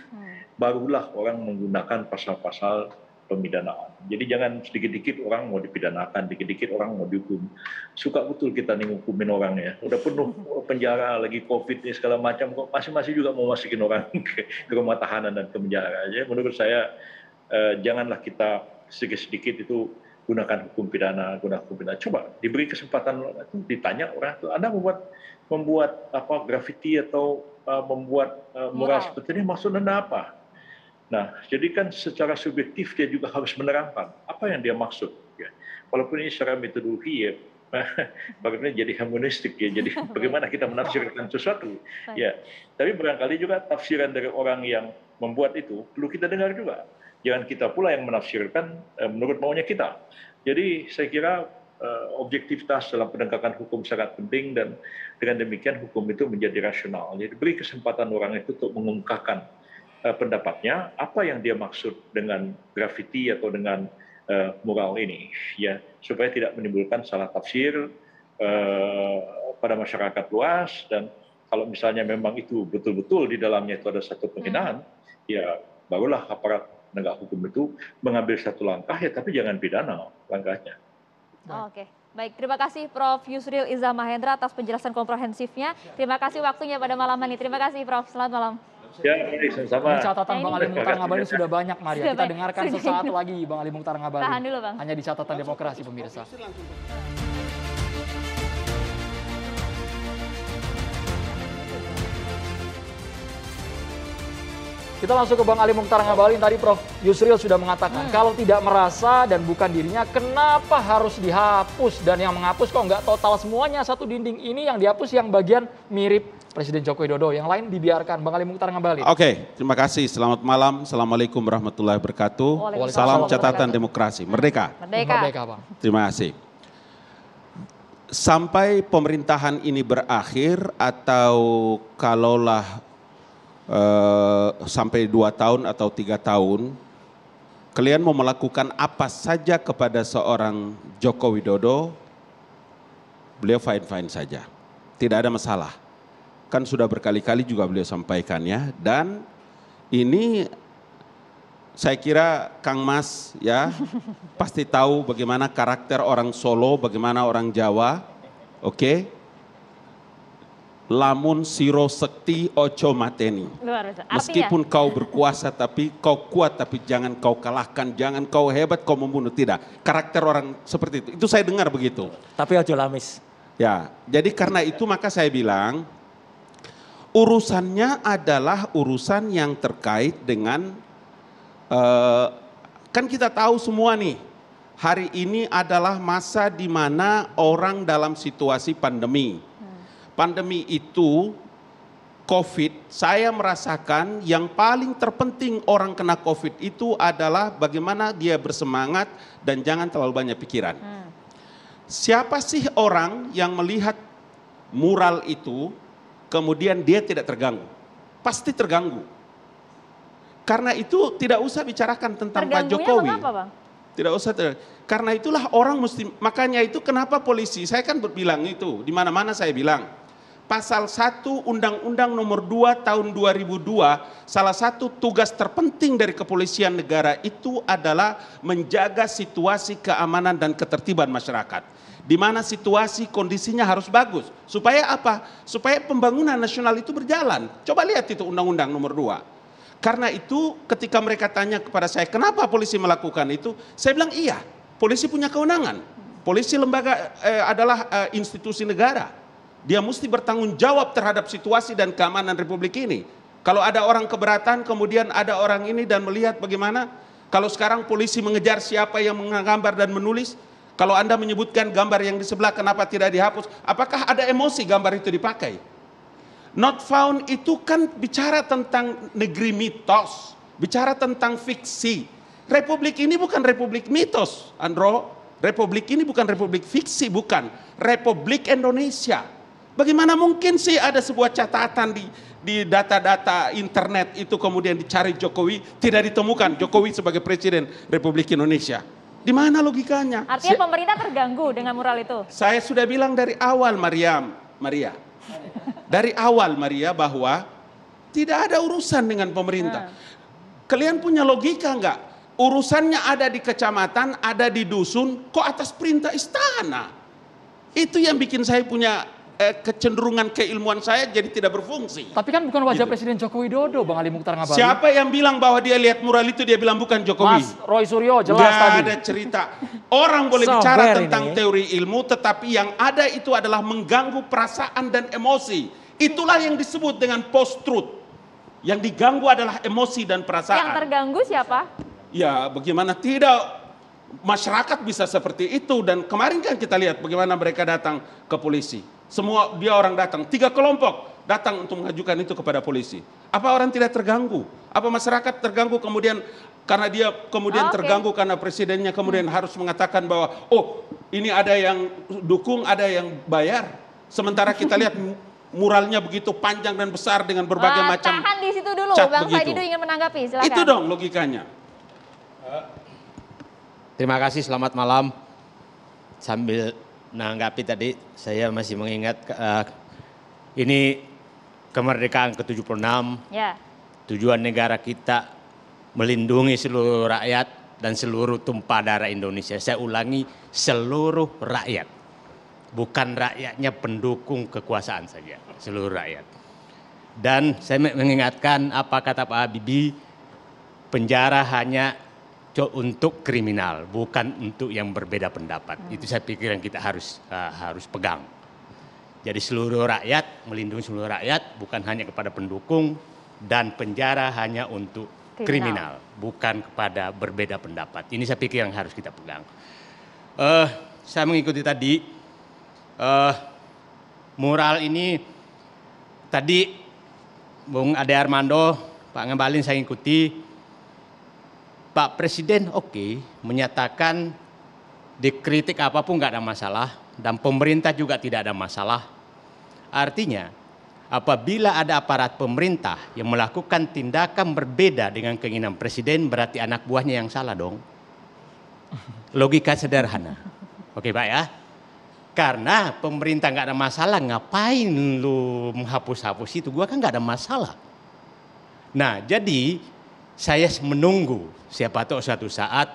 barulah orang menggunakan pasal-pasal pemidanaan. Jadi jangan sedikit-dikit orang mau dipidanakan, dikit-dikit orang mau dihukum. Suka betul kita nih ngukumin orang ya. Udah penuh penjara, lagi COVID ini segala macam, kok masih juga mau masukin orang ke rumah tahanan dan ke penjara. Jadi menurut saya janganlah kita sedikit-sedikit itu gunakan hukum pidana. Coba diberi kesempatan, ditanya orang itu, Anda membuat apa grafiti atau membuat mural seperti ini, maksud Anda apa? Nah, jadi kan secara subjektif dia juga harus menerangkan apa yang dia maksud. Ya. Walaupun ini secara metodologi ya, bagaimana jadi harmonistik ya, jadi bagaimana kita menafsirkan sesuatu. Ya, tapi barangkali juga tafsiran dari orang yang membuat itu perlu kita dengar juga. Jangan kita pula yang menafsirkan menurut maunya kita. Jadi saya kira objektivitas dalam penegakan hukum sangat penting dan dengan demikian hukum itu menjadi rasional. Jadi beri kesempatan orang itu untuk mengungkapkan pendapatnya, apa yang dia maksud dengan grafiti atau dengan mural ini, ya, supaya tidak menimbulkan salah tafsir pada masyarakat luas. Dan kalau misalnya memang itu betul-betul di dalamnya itu ada satu penghinaan, ya barulah aparat penegak hukum itu mengambil satu langkah, ya tapi jangan pidana langkahnya. Oke, baik. Terima kasih Prof. Yusril Iza Mahendra atas penjelasan komprehensifnya. Terima kasih waktunya pada malam ini. Terima kasih Prof. Selamat malam. Ya, sama-sama. Catatan Bang Ali Mukhtar Ngabalin sudah banyak, Maria. Kita dengarkan Sudah sesaat ini. lagi Bang Ali Mukhtar Ngabalin. Tahan dulu, Bang. Hanya di catatan demokrasi, pemirsa. Kita langsung ke Bang Ali Mukhtar Ngabalin. Tadi Prof. Yusril sudah mengatakan kalau tidak merasa dan bukan dirinya, kenapa harus dihapus? Dan yang menghapus kok nggak total semuanya, satu dinding ini yang dihapus yang bagian mirip Presiden Joko Widodo, yang lain dibiarkan. Bang Ali Mukhtar Ngabalin. Oke, terima kasih. Selamat malam. Assalamualaikum warahmatullahi wabarakatuh. Salam catatan demokrasi. Merdeka. Merdeka. Bang. Terima kasih. Sampai pemerintahan ini berakhir atau kalaulah sampai 2 tahun atau 3 tahun, kalian mau melakukan apa saja kepada seorang Joko Widodo, beliau fine-fine saja. Tidak ada masalah. Kan sudah berkali-kali juga beliau sampaikan ya. Dan ini saya kira Kang Mas ya pasti tahu bagaimana karakter orang Solo, bagaimana orang Jawa. Oke. Lamun siro sekti ojo mateni. Luar biasa. Artinya, Meskipun kau berkuasa tapi kau kuat, tapi jangan kau kalahkan, jangan kau hebat kau membunuh, tidak. Karakter orang seperti itu. Itu saya dengar begitu. Tapi ojo lamis. Ya, jadi karena itu maka saya bilang urusannya adalah urusan yang terkait dengan kan kita tahu semua nih, hari ini adalah masa di mana orang dalam situasi pandemi. Pandemi itu, COVID, saya merasakan yang paling terpenting orang kena COVID itu adalah bagaimana dia bersemangat dan jangan terlalu banyak pikiran. Siapa sih orang yang melihat mural itu, kemudian dia tidak terganggu? Pasti terganggu. Karena itu tidak usah bicarakan tentang Pak Jokowi. Mengapa, Bang? Tidak usah, karena itulah orang mesti, makanya itu kenapa polisi, saya kan berbilang itu, di mana-mana saya bilang. Pasal 1 Undang-Undang Nomor 2 Tahun 2002, salah satu tugas terpenting dari kepolisian negara itu adalah menjaga situasi keamanan dan ketertiban masyarakat. Di mana situasi kondisinya harus bagus. Supaya apa? Supaya pembangunan nasional itu berjalan. Coba lihat itu Undang-Undang Nomor 2. Karena itu ketika mereka tanya kepada saya, kenapa polisi melakukan itu? Saya bilang iya, polisi punya kewenangan. Polisi lembaga adalah institusi negara. Dia mesti bertanggung jawab terhadap situasi dan keamanan Republik ini. Kalau ada orang keberatan, kemudian ada orang ini dan melihat bagaimana. Kalau sekarang polisi mengejar siapa yang menggambar dan menulis. Kalau Anda menyebutkan gambar yang di sebelah, kenapa tidak dihapus? Apakah ada emosi gambar itu dipakai? Not found itu kan bicara tentang negeri mitos. Bicara tentang fiksi. Republik ini bukan republik mitos, Andro. Republik ini bukan republik fiksi, bukan. Republik Indonesia. Bagaimana mungkin sih ada sebuah catatan di data-data internet itu kemudian dicari Jokowi, tidak ditemukan Jokowi sebagai Presiden Republik Indonesia. Di mana logikanya? Artinya pemerintah terganggu dengan mural itu? Saya sudah bilang dari awal Maria. Dari awal Maria bahwa tidak ada urusan dengan pemerintah. Kalian punya logika enggak? Urusannya ada di kecamatan, ada di dusun, kok atas perintah istana? Itu yang bikin saya punya kecenderungan keilmuan saya jadi tidak berfungsi. Tapi kan bukan wajah Presiden Joko Widodo, Bang Ali Mukhtar Ngabalin. Siapa yang bilang bahwa dia lihat mural itu dia bilang bukan Jokowi? Mas Roy Suryo jelas Nggak tadi. ada cerita. Orang boleh Software bicara ini. tentang teori ilmu, tetapi yang ada itu adalah mengganggu perasaan dan emosi. Itulah yang disebut dengan post-truth. Yang diganggu adalah emosi dan perasaan. Yang terganggu siapa? Ya, bagaimana tidak masyarakat bisa seperti itu. Dan kemarin kan kita lihat bagaimana mereka datang ke polisi. Semua dia orang datang, 3 kelompok datang untuk mengajukan itu kepada polisi. Apa orang tidak terganggu? Apa masyarakat terganggu kemudian karena dia kemudian terganggu karena presidennya kemudian harus mengatakan bahwa oh ini ada yang dukung, ada yang bayar. Sementara kita lihat muralnya begitu panjang dan besar dengan berbagai macam tahan di situ dulu, cat Bang begitu. Fajidul ingin menanggapi, silakan. Itu dong logikanya. Terima kasih, selamat malam. Sambil menanggapi tadi, saya masih mengingat ini kemerdekaan ke-76, Ya. tujuan negara kita melindungi seluruh rakyat dan seluruh tumpah darah Indonesia. Saya ulangi, seluruh rakyat. Bukan rakyatnya pendukung kekuasaan saja, seluruh rakyat. Dan saya mengingatkan apa kata Pak Habibie, penjara hanya untuk kriminal, bukan untuk yang berbeda pendapat. Itu saya pikir yang kita harus pegang. Jadi seluruh rakyat, melindungi seluruh rakyat, bukan hanya kepada pendukung, dan penjara hanya untuk kriminal, bukan kepada berbeda pendapat. Ini saya pikir yang harus kita pegang. Saya mengikuti tadi, mural ini tadi Bung Ade Armando, Pak Ngabalin saya ikuti, Pak Presiden menyatakan dikritik apapun nggak ada masalah dan pemerintah juga tidak ada masalah. Artinya apabila ada aparat pemerintah yang melakukan tindakan berbeda dengan keinginan Presiden berarti anak buahnya yang salah dong. Logika sederhana. Oke Pak ya. Karena pemerintah nggak ada masalah, ngapain lu menghapus-hapus itu? Gua kan nggak ada masalah. Nah, jadi saya menunggu siapa tahu suatu saat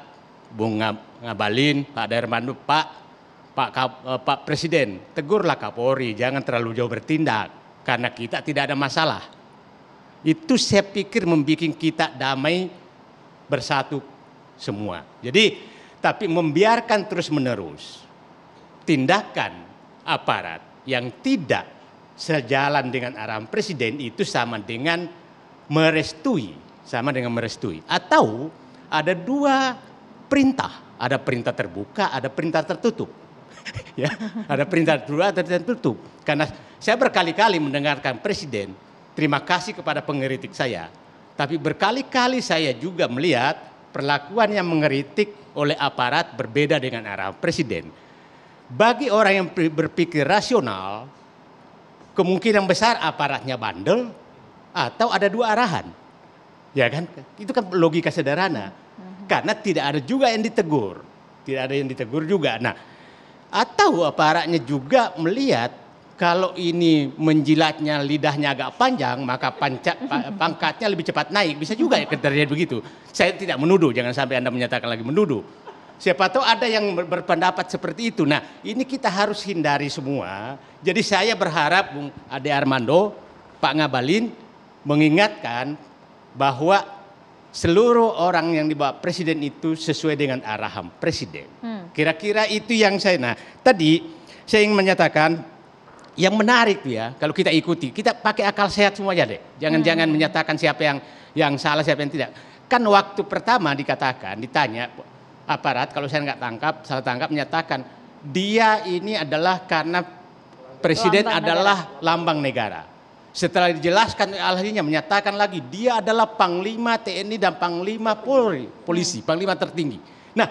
Bung Ngabalin, Pak Darmandu, Pak Presiden, tegurlah Kapolri, jangan terlalu jauh bertindak karena kita tidak ada masalah. Itu saya pikir membuat kita damai bersatu semua. Jadi, tapi membiarkan terus-menerus tindakan aparat yang tidak sejalan dengan arahan Presiden itu sama dengan merestui. Atau ada 2 perintah. Ada perintah terbuka, ada perintah tertutup. Ya, ada perintah terbuka, ada tertutup. Karena saya berkali-kali mendengarkan Presiden, terima kasih kepada pengkritik saya. Tapi berkali-kali saya juga melihat perlakuan yang mengkritik oleh aparat berbeda dengan arahan Presiden. Bagi orang yang berpikir rasional, kemungkinan besar aparatnya bandel atau ada 2 arahan. Ya kan? Itu kan logika sederhana. Karena tidak ada juga yang ditegur. Tidak ada yang ditegur juga. Nah, atau aparatnya juga melihat kalau ini menjilatnya lidahnya agak panjang, maka pangkatnya lebih cepat naik. Bisa juga terjadi begitu. Saya tidak menuduh, jangan sampai Anda menyatakan lagi menuduh. Siapa tahu ada yang berpendapat seperti itu. Nah, ini kita harus hindari semua. Jadi saya berharap Bung Ade Armando, Pak Ngabalin mengingatkan bahwa seluruh orang yang dibawa Presiden itu sesuai dengan arahan Presiden. Kira-kira itu yang saya. Nah, tadi saya ingin menyatakan yang menarik tuh ya, kalau kita ikuti, kita pakai akal sehat semuanya deh. Jangan menyatakan siapa yang salah, siapa yang tidak. Kan waktu pertama dikatakan, ditanya aparat, kalau saya salah tangkap menyatakan dia ini adalah karena Presiden adalah lambang negara. Setelah dijelaskan ahlinya menyatakan lagi dia adalah Panglima TNI dan Panglima Polisi, Panglima tertinggi. Nah,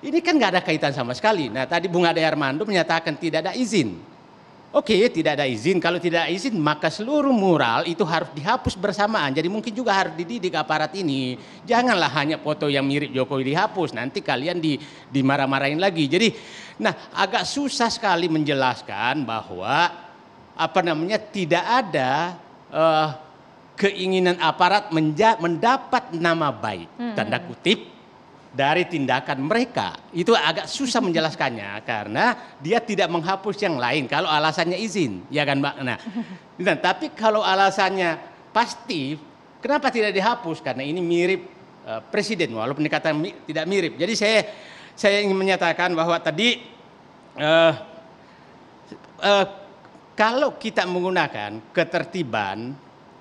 ini kan nggak ada kaitan sama sekali. Nah, tadi Bung Ade Armando menyatakan tidak ada izin. Oke, tidak ada izin. Kalau tidak ada izin, maka seluruh mural itu harus dihapus bersamaan. Jadi mungkin juga harus dididik aparat ini. Janganlah hanya foto yang mirip Jokowi dihapus. Nanti kalian dimarah-marahin lagi. Jadi, nah agak susah sekali menjelaskan bahwa tidak ada keinginan aparat mendapat nama baik, tanda kutip, dari tindakan mereka. Itu agak susah menjelaskannya karena dia tidak menghapus yang lain kalau alasannya izin, ya kan Mbak? Nah, tapi kalau alasannya pasti, kenapa tidak dihapus? Karena ini mirip Presiden, walaupun dikatakan tidak mirip. Jadi saya ingin menyatakan bahwa tadi kalau kita menggunakan ketertiban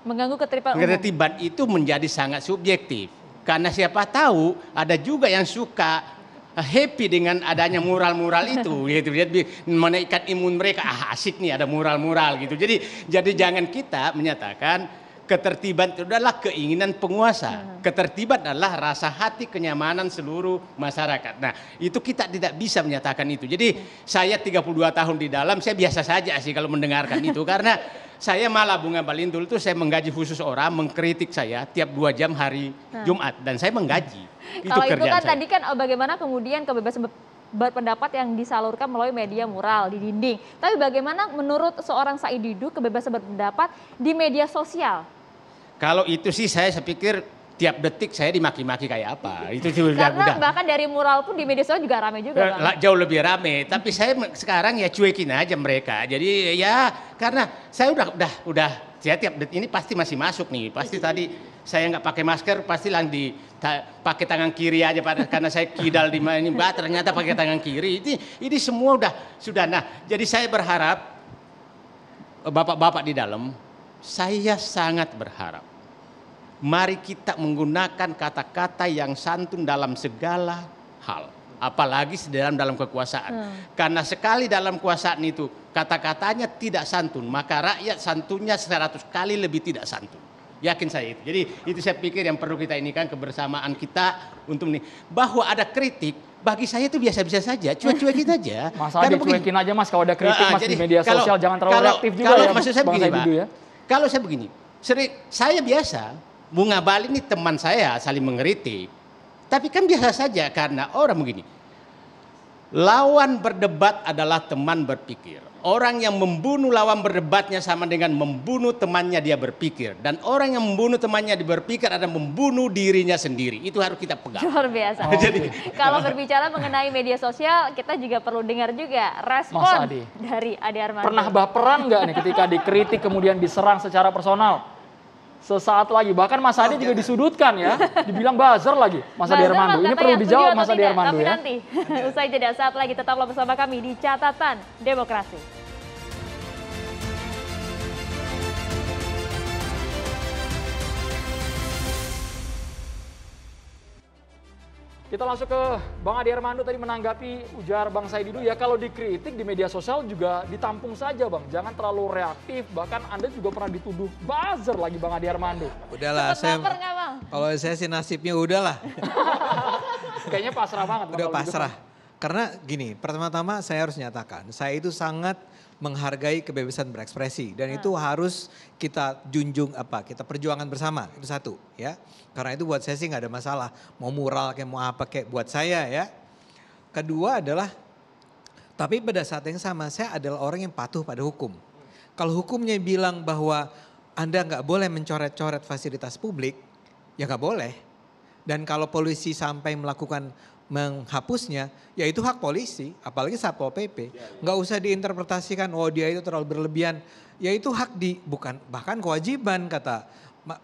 Mengganggu ketertiban umum. Ketertiban itu menjadi sangat subjektif. Karena siapa tahu ada juga yang suka happy dengan adanya mural-mural itu gitu. Jadi menaikkan imun mereka, asik nih ada mural-mural gitu. Jadi jangan kita menyatakan ketertiban itu adalah keinginan penguasa. Ketertiban adalah rasa hati kenyamanan seluruh masyarakat. Nah, itu kita tidak bisa menyatakan itu. Jadi saya 32 tahun di dalam, saya biasa saja sih kalau mendengarkan itu. Karena saya malah Bung Ngabalin dulu tuh saya menggaji khusus orang mengkritik saya tiap 2 jam hari Jumat. Dan saya menggaji. Kalau itu kan saya. tadi kan bagaimana kemudian kebebasan berpendapat yang disalurkan melalui media mural di dinding. Tapi bagaimana menurut seorang Said Didu kebebasan berpendapat di media sosial? Kalau itu sih saya pikir tiap detik saya dimaki-maki kayak apa. Itu sudah Karena bahkan dari mural pun di media sosial juga ramai juga, Bang. Jauh lebih ramai. Tapi saya sekarang ya cuekin aja mereka. Jadi ya karena saya udah saya tiap detik ini pasti masih masuk nih. Pasti tadi saya nggak pakai masker pasti langsung pakai tangan kiri aja karena saya kidal di mana ini ternyata pakai tangan kiri. Ini semua sudah. Nah, jadi saya berharap bapak-bapak di dalam, saya sangat berharap mari kita menggunakan kata-kata yang santun dalam segala hal. Apalagi dalam kekuasaan. Karena sekali dalam kekuasaan itu kata-katanya tidak santun, maka rakyat santunnya 100 kali lebih tidak santun. Yakin saya itu. Jadi itu saya pikir yang perlu kita ini kan kebersamaan kita untuk ini. Bahwa ada kritik, bagi saya itu biasa-biasa saja, cuek-cuekin aja. Masa dicuekin aja Mas kalau ada kritik Mas di media sosial, jangan terlalu reaktif juga kalau ya. Maksud saya begini Pak, ya. kalau saya begini, saya biasa, Bung Ngabalin ini teman saya saling mengkritik. Tapi kan biasa saja karena orang begini, lawan berdebat adalah teman berpikir. Orang yang membunuh lawan berdebatnya sama dengan membunuh temannya dia berpikir. Dan orang yang membunuh temannya dia berpikir adalah membunuh dirinya sendiri. Itu harus kita pegang. Luar biasa. Kalau berbicara mengenai media sosial, kita juga perlu dengar juga respon dari Ade Armando. Pernah baperan nggak nih ketika dikritik kemudian diserang secara personal? Sesaat lagi, bahkan Mas Ade juga disudutkan ya, dibilang buzzer lagi Mas Ade Armando. Ini perlu dijawab Mas Ade Armando ya. Tapi nanti, usai jeda saat lagi tetaplah bersama kami di Catatan Demokrasi. Kita langsung ke Bang Ade Armando tadi menanggapi ujar Bang Said Didu ya, kalau dikritik di media sosial juga ditampung saja Bang, jangan terlalu reaktif, bahkan Anda juga pernah dituduh buzzer lagi Bang Ade Armando. Udahlah, kalau saya sih nasibnya udahlah. Kayaknya pasrah banget. Udah pasrah. Karena gini, pertama-tama saya harus nyatakan, saya itu sangat menghargai kebebasan berekspresi dan itu harus kita junjung kita perjuangan bersama, itu satu ya. Karena itu buat saya sih nggak ada masalah, mau mural kayak mau apa kayak buat saya ya. Kedua adalah, tapi pada saat yang sama saya adalah orang yang patuh pada hukum. Kalau hukumnya bilang bahwa Anda nggak boleh mencoret-coret fasilitas publik, ya nggak boleh. Dan kalau polisi sampai melakukan menghapusnya, ya itu hak polisi, apalagi Satpol PP. Nggak usah diinterpretasikan, oh dia itu terlalu berlebihan. Ya itu hak bukan bahkan kewajiban kata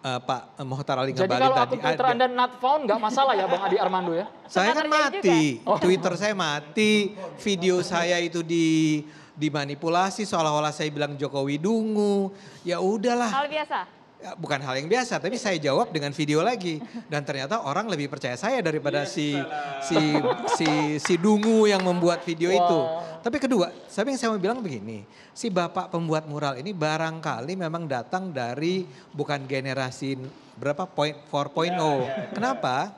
Pak Mohtar Ali Ngabalin tadi. Jadi kalau akun Twitter Anda not found nggak masalah ya Bang Ade Armando ya? Saya kan mati, Twitter saya mati, video saya itu dimanipulasi seolah-olah saya bilang Jokowi dungu. Ya udahlah. Hal biasa. Ya, bukan hal yang biasa, tapi saya jawab dengan video lagi dan ternyata orang lebih percaya saya daripada si dungu yang membuat video itu. Tapi kedua, yang saya mau bilang begini, si bapak pembuat mural ini barangkali memang datang dari bukan generasi 4.0. Kenapa?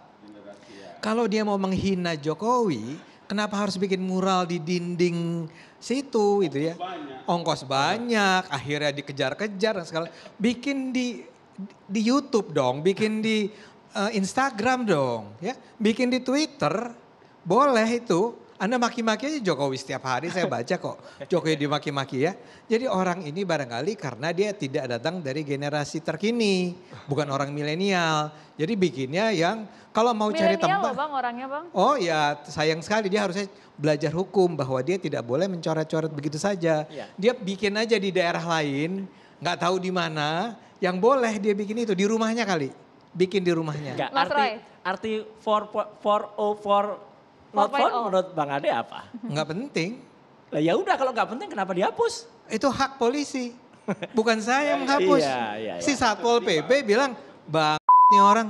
Kalau dia mau menghina Jokowi, kenapa harus bikin mural di dinding situ gitu ya? Ongkos banyak, akhirnya dikejar-kejar dan segala. Bikin di YouTube dong, bikin di Instagram dong, ya. Bikin di Twitter, boleh itu. Anda maki-maki aja Jokowi setiap hari, saya baca kok Jokowi dimaki-maki ya. Jadi orang ini barangkali karena dia tidak datang dari generasi terkini, bukan orang milenial. Jadi bikinnya yang kalau mau cari tempat. Milenial Bang orangnya Bang. Oh ya sayang sekali, dia harusnya belajar hukum bahwa dia tidak boleh mencoret-coret begitu saja. Dia bikin aja di daerah lain, nggak tahu di mana, yang boleh dia bikin itu di rumahnya kali. Bikin di rumahnya. Enggak, Mas Roy. arti 404 not found menurut Bang Ade apa? Nggak penting. Lah ya udah kalau nggak penting kenapa dihapus? Itu hak polisi. Bukan saya yang menghapus. Iya. Si Satpol PP bilang, bang nih orang,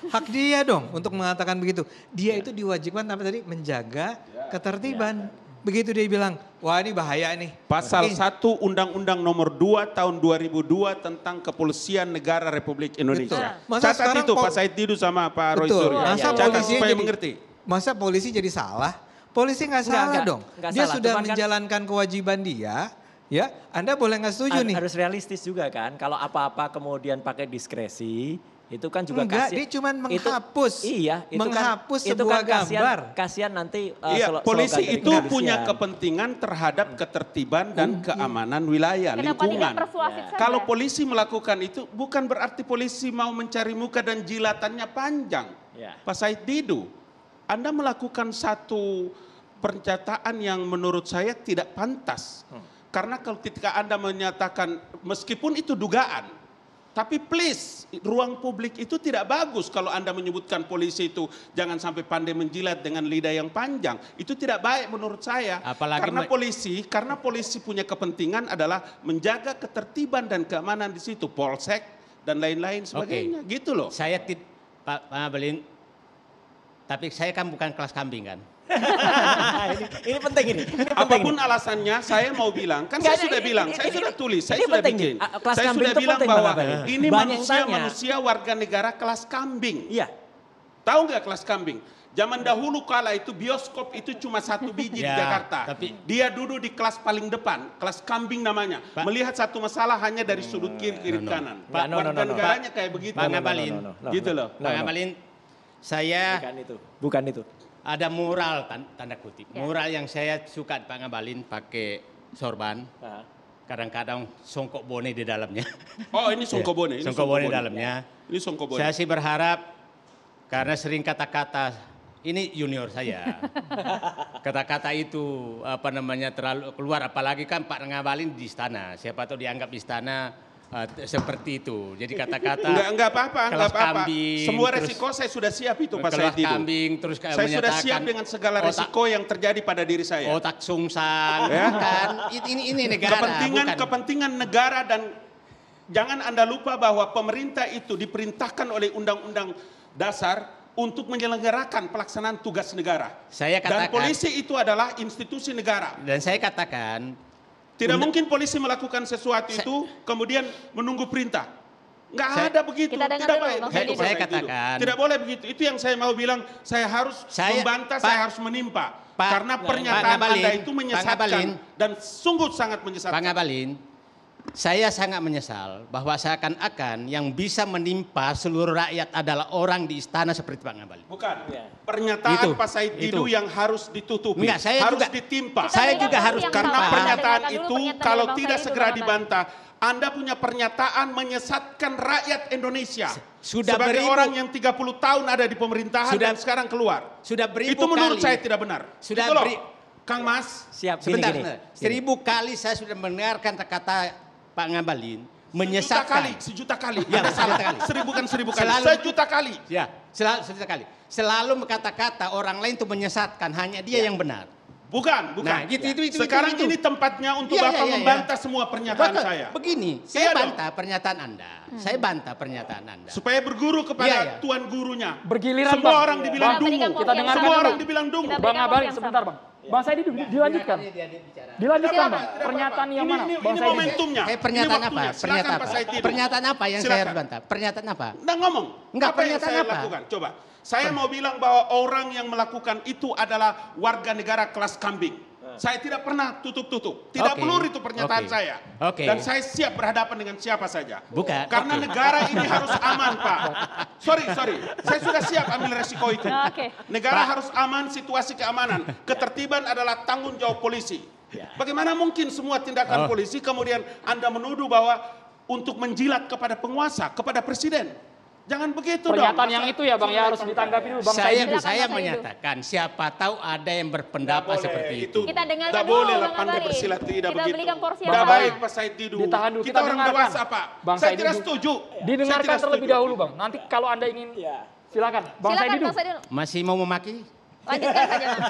hak dia dong untuk mengatakan begitu. Dia itu diwajibkan apa tadi? Menjaga ketertiban. Begitu dia bilang, wah ini bahaya nih. Pasal 1 Undang-Undang Nomor 2 Tahun 2002 tentang Kepolisian Negara Republik Indonesia. Masa Catat sekarang itu Pak Said Didu sama Pak Roy Betul. Suryo. Masa Catat polisi supaya jadi mengerti. Masa polisi jadi salah? Polisi nggak salah dong. Dia salah. sudah Cuman kan menjalankan kewajiban dia. Ya, Anda boleh nggak setuju nih? Harus realistis juga kan. Kalau apa-apa kemudian pakai diskresi, itu kan juga Enggak, dia cuma menghapus. Itu menghapus kan, sebuah itu kan gambar. Kasihan nanti Iya, polisi slogan dari itu kepolisian. punya kepentingan terhadap ketertiban dan keamanan wilayah, Kenapa tidak lingkungan. persuasif saja? Kalau polisi melakukan itu bukan berarti polisi mau mencari muka dan jilatannya panjang. Ya. Pak Said Didu, Anda melakukan satu pernyataan yang menurut saya tidak pantas. Karena kalau ketika Anda menyatakan meskipun itu dugaan, tapi please ruang publik itu tidak bagus kalau Anda menyebutkan polisi itu jangan sampai pandai menjilat dengan lidah yang panjang. Itu tidak baik menurut saya. Apalagi Karena polisi punya kepentingan adalah menjaga ketertiban dan keamanan di situ, polsek dan lain-lain sebagainya. Gitu loh. Saya Pak Ngabalin, tapi saya kan bukan kelas kambing kan. ini penting ini. Apapun alasannya, saya mau bilang, kan saya sudah bilang, saya sudah tulis, saya sudah bikin. Kelas Saya kambing sudah itu bilang penting, bahwa Bang Ngabalin. ini Banyak yang tanya. manusia warga negara kelas kambing. Iya. Tahu nggak kelas kambing? Zaman dahulu kala itu bioskop itu cuma 1 biji di Ya, Jakarta. tapi- Dia duduk di kelas paling depan, kelas kambing namanya. Pak- Melihat satu masalah hanya dari sudut kiri kanan. Pak, no, no, Warga no, no. negaranya kayak begitu. Pak Ngabalin, Gitu loh. Pak Ngabalin, saya Bukan itu. ada mural tanda kutip. Mural yang saya suka Pak Ngabalin pakai sorban. Kadang-kadang songkok bone di dalamnya. Oh ini songkobone. Songkok bone di dalamnya. Ini songkobone. Saya sih berharap karena sering kata-kata ini junior saya. Kata-kata itu terlalu keluar apalagi kan Pak Ngabalin di istana. Siapa tahu dianggap di istana seperti itu. Jadi kata-kata Enggak apa-apa, enggak kelas apa-apa. kambing, Semua terus resiko saya sudah siap itu Pak kelas Said Didu. kambing terus Saya sudah menyatakan siap dengan segala resiko yang terjadi pada diri saya. otak sungsang. Ya. Kan ini negara bukan. Kepentingan negara dan jangan Anda lupa bahwa pemerintah itu diperintahkan oleh Undang-Undang Dasar untuk menyelenggarakan pelaksanaan tugas negara. Saya Dan katakan polisi itu adalah institusi negara. dan saya katakan Tidak mungkin polisi melakukan sesuatu itu kemudian menunggu perintah. Nggak ada begitu. Kita dengar Tidak dulu, baik Bang begitu, Said. Pak Saya Said Didu. katakan. Tidak boleh begitu. Itu yang saya mau bilang. Saya harus membantah, saya harus menimpa. Karena pernyataan Ngabalin, Anda itu Pak menyesatkan Ngabalin. dan sungguh sangat Pak menyesatkan. Ngabalin, saya sangat menyesal bahwa seakan-akan yang bisa menimpa seluruh rakyat adalah orang di istana seperti Pak Ngabalin. Bukan. Pernyataan Itu, Pak Said Didu itu. yang harus ditutupi. Enggak, saya harus juga- ditimpa. Saya juga harus Karena Pak. pernyataan Dengarkan dulu itu pernyataan kalau dari Bang tidak Said segera Didu, Bang dibantah, Anda punya pernyataan menyesatkan rakyat Indonesia. Sudah sebagai beribu- orang yang 30 tahun ada di pemerintahan Sudah- dan sekarang keluar. Sudah beribu Itu menurut kali. saya tidak benar. Sudah Gitu loh. beri- Kang Mas, Siap, Sebentar, gini. 1000 kali saya sudah mendengarkan kata Pak Ngabalin sejuta menyesatkan. kali, sejuta kali. Ya, Anda salah. sejuta kali. 1000 bukan 1000 kali. Selalu- Sejuta kali. Ya, selalu kali. Selalu berkata-kata orang lain itu menyesatkan, hanya dia yang benar. Bukan, bukan. Nah, itu. Sekarang ini tempatnya untuk Iya, Bapak iya, iya. membantah semua pernyataan Betul. saya. Begini, Iya saya dong. bantah pernyataan Anda. Saya bantah pernyataan Anda. Supaya berguru kepada Iya, iya. tuan gurunya. Bergiliran, Semua Bang. orang dibilang Bang, dungu. berikan Kita porsi yang dengarkan Semua sama. orang dulu. dibilang dungu. Kita Bang berikan Ngabalin porsi yang sebentar sama. Bang. Bang Said dilanjutkan. Dilanjutkan Bang. Pernyataan yang mana? Ini Bang Said. momentumnya. Pernyataan Ini apa? waktunya. Silakan Pernyataan Pak apa? Said Didu. Pernyataan apa yang saya Silakan. harus bantah? Pernyataan apa? Nggak ngomong. Enggak, Apa yang pernyataan saya apa? lakukan? Coba. Saya mau bilang bahwa orang yang melakukan itu adalah warga negara kelas kambing. Saya tidak pernah tutup-tutup. Tidak Oke. pelur itu pernyataan Oke. saya. Oke. Dan saya siap berhadapan dengan siapa saja. Bukan. Karena Oke. negara ini harus aman, Pak. Sorry. Saya sudah siap ambil resiko itu. Oke. Negara harus aman, situasi keamanan. Ketertiban adalah tanggung jawab polisi. Bagaimana mungkin semua tindakan polisi kemudian Anda menuduh bahwa untuk menjilat kepada penguasa, kepada presiden? Jangan begitu dong. Pernyataan yang itu ya Bang ya harus ditanggapi dulu Bang Said. Saya Silakan, saya Bang Said. menyatakan siapa tahu ada yang berpendapat seperti itu. Kita dengarkan Tidak dulu, boleh Bang lah pandai Ngabalin. bersilat tidak Kita begitu. berikan porsi yang Tidak sama. baik Pak Said Didu. Ditahan dulu, Kita kita orang dengarkan. dewasa Pak. Bang Saya Said tidak Didu. setuju. Didengarkan Saya tidak terlebih setuju. dahulu Bang. Nanti kalau Anda ingin silakan Bang Said Silakan Didu. Bang Said. Masih mau memaki? Lanjutkan saja Bang.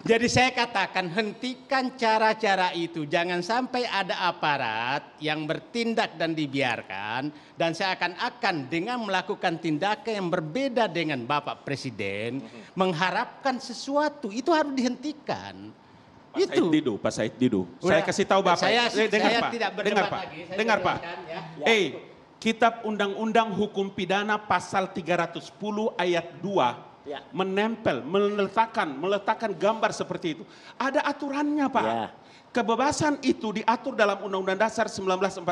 Jadi saya katakan hentikan cara-cara itu. Jangan sampai ada aparat yang bertindak dan dibiarkan. Dan seakan-akan dengan melakukan tindakan yang berbeda dengan Bapak Presiden. Mengharapkan sesuatu. Itu harus dihentikan. Pak Said Didu. Saya kasih tahu Bapak. Saya tidak berdebat Pak. lagi. Saya Dengar Pak. ya. Kitab Undang-Undang Hukum Pidana pasal 310 ayat 2. Ya. Menempel, meletakkan gambar seperti itu. Ada aturannya Pak. Ya. Kebebasan itu diatur dalam Undang-Undang Dasar 1945.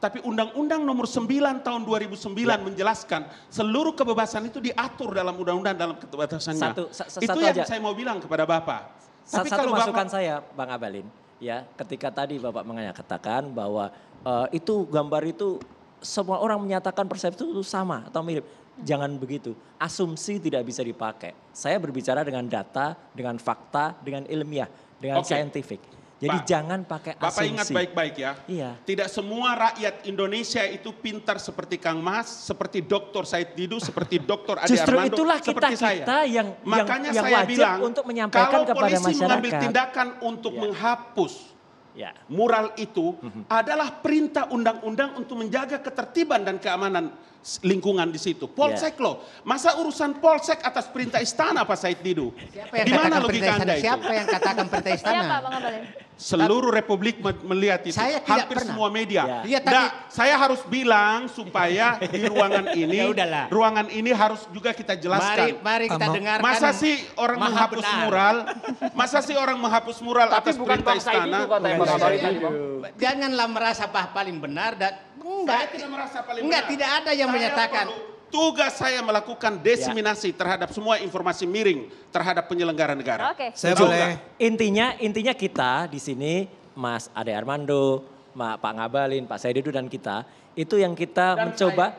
Tapi Undang-Undang nomor 9 tahun 2009 menjelaskan seluruh kebebasan itu diatur dalam Undang-Undang dalam keterbatasannya. Itu yang saya mau bilang kepada Bapak. Tapi Satu kalau masukan saya Bang Abalin, ya ketika tadi Bapak mengatakan bahwa itu gambar itu semua orang menyatakan persepsi itu sama atau mirip. Jangan begitu, asumsi tidak bisa dipakai. Saya berbicara dengan data, dengan fakta, dengan ilmiah, dengan scientific. Jadi jangan pakai asumsi. Bapak ingat baik-baik ya. Iya. Tidak semua rakyat Indonesia itu pintar seperti Kang Mas, seperti Dr. Said Didu, seperti Dr. Ade Justru Armando, itulah seperti kita yang Makanya yang saya wajib bilang, untuk menyampaikan kalau kepada polisi masyarakat. mengambil tindakan untuk menghapus mural itu adalah perintah undang-undang untuk menjaga ketertiban dan keamanan lingkungan di situ. Polsek loh. Masa urusan polsek atas perintah istana Pak Said Didu? Di mana logika Anda itu? Siapa yang katakan perintah istana? Siapa Bang Abalin? Seluruh Republik melihat itu. Saya tidak Hampir pernah. semua media. Ya. Saya harus bilang supaya di ruangan ini, Ya udahlah. ruangan ini harus juga kita jelaskan. Mari kita dengarkan. Masa sih orang Maha menghapus benar. mural? Masa sih orang menghapus mural atas bukan perintah Bang Said istana? itu katanya Bang Abalin tadi, Bang. Janganlah merasa paling benar dan Saya tidak merasa paling enggak, benar. tidak ada yang Saya menyatakan. tugas saya melakukan diseminasi terhadap semua informasi miring terhadap penyelenggara negara. Oke. Saya Juga. boleh Intinya kita di sini Mas Ade Armando, Pak Ngabalin, Pak Saididu dan kita itu yang kita mencoba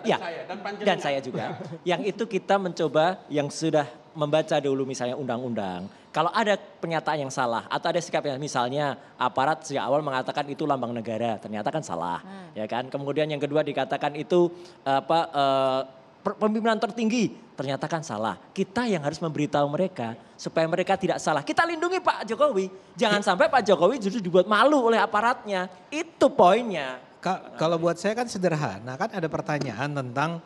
dan saya juga. Yang itu kita mencoba yang sudah membaca dulu misalnya undang-undang. Kalau ada pernyataan yang salah atau ada sikap yang misalnya aparat sejak awal mengatakan itu lambang negara, ternyata kan salah, ya kan? Kemudian yang kedua dikatakan itu pemimpinan tertinggi, ternyata kan salah. Kita yang harus memberitahu mereka supaya mereka tidak salah. Kita lindungi Pak Jokowi. Jangan sampai Pak Jokowi justru dibuat malu oleh aparatnya. Itu poinnya. Kalau buat saya kan sederhana, kan ada pertanyaan tentang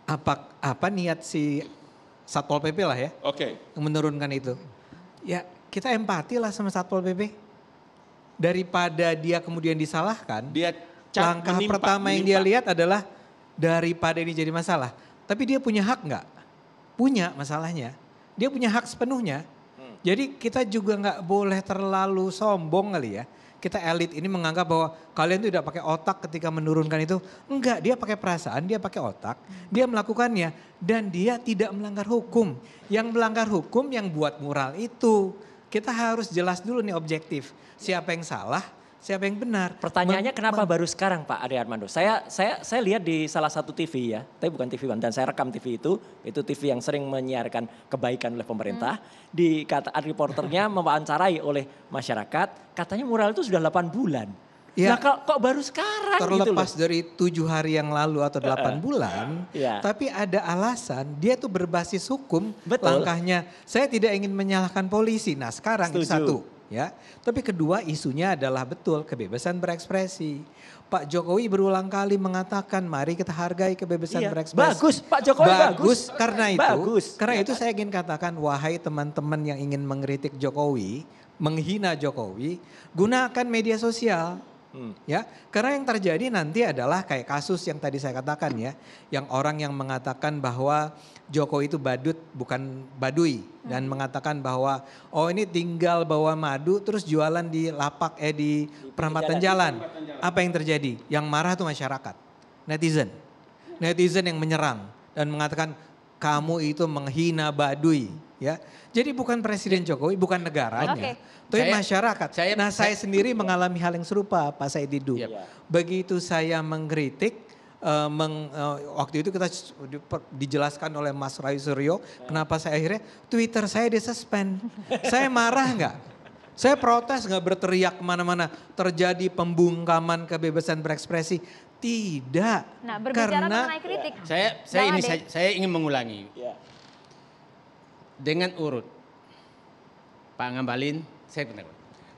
apa niat si Satpol PP lah ya, yang menurunkan itu. Ya kita empati lah sama Satpol PP. Daripada dia kemudian disalahkan, langkah pertama yang dia lihat adalah daripada ini jadi masalah. Tapi dia punya hak nggak? Punya masalahnya. Dia punya hak sepenuhnya. Jadi kita juga nggak boleh terlalu sombong kali ya. Kita elit ini menganggap bahwa kalian tuh tidak pakai otak ketika menurunkan itu. Enggak, dia pakai perasaan, dia pakai otak. Dia melakukannya dan dia tidak melanggar hukum. Yang melanggar hukum yang buat mural itu. Kita harus jelas dulu nih objektif. Siapa yang salah, siapa yang benar. Pertanyaannya kenapa baru sekarang Pak Ade Armando? Saya lihat di salah satu TV ya, tapi bukan TV One dan saya rekam TV itu TV yang sering menyiarkan kebaikan oleh pemerintah. Di kata reporternya mewawancarai oleh masyarakat, katanya mural itu sudah 8 bulan. Ya, nah kok baru sekarang terlepas gitu loh. dari 7 hari yang lalu atau 8 bulan, tapi ada alasan dia tuh berbasis hukum. Betul. Langkahnya. Saya tidak ingin menyalahkan polisi. Nah sekarang itu satu. Ya, tapi kedua isunya adalah betul kebebasan berekspresi. Pak Jokowi berulang kali mengatakan mari kita hargai kebebasan berekspresi. Bagus, Pak Jokowi bagus. Karena itu saya ingin katakan wahai teman-teman yang ingin mengkritik Jokowi, menghina Jokowi, gunakan media sosial. Ya, karena yang terjadi nanti adalah kayak kasus yang tadi saya katakan ya, yang orang yang mengatakan bahwa Jokowi itu badut bukan baduy dan mengatakan bahwa oh ini tinggal bawa madu terus jualan di lapak di perempatan jalan. Apa yang terjadi? Yang marah tuh masyarakat, netizen yang menyerang dan mengatakan kamu itu menghina baduy, ya. Jadi bukan Presiden Jokowi, bukan negaranya, tapi masyarakat. Saya sendiri mengalami hal yang serupa, Pak Said Didu. Begitu saya mengkritik, waktu itu kita dijelaskan oleh Mas Ray Suryo, kenapa saya akhirnya Twitter saya disuspend. Saya marah nggak? Saya protes nggak, berteriak kemana-mana, terjadi pembungkaman kebebasan berekspresi. Tidak. Nah, berbicara mengenai kritik. Saya ingin mengulangi. Dengan urut. Pak Ngabalin, saya benar.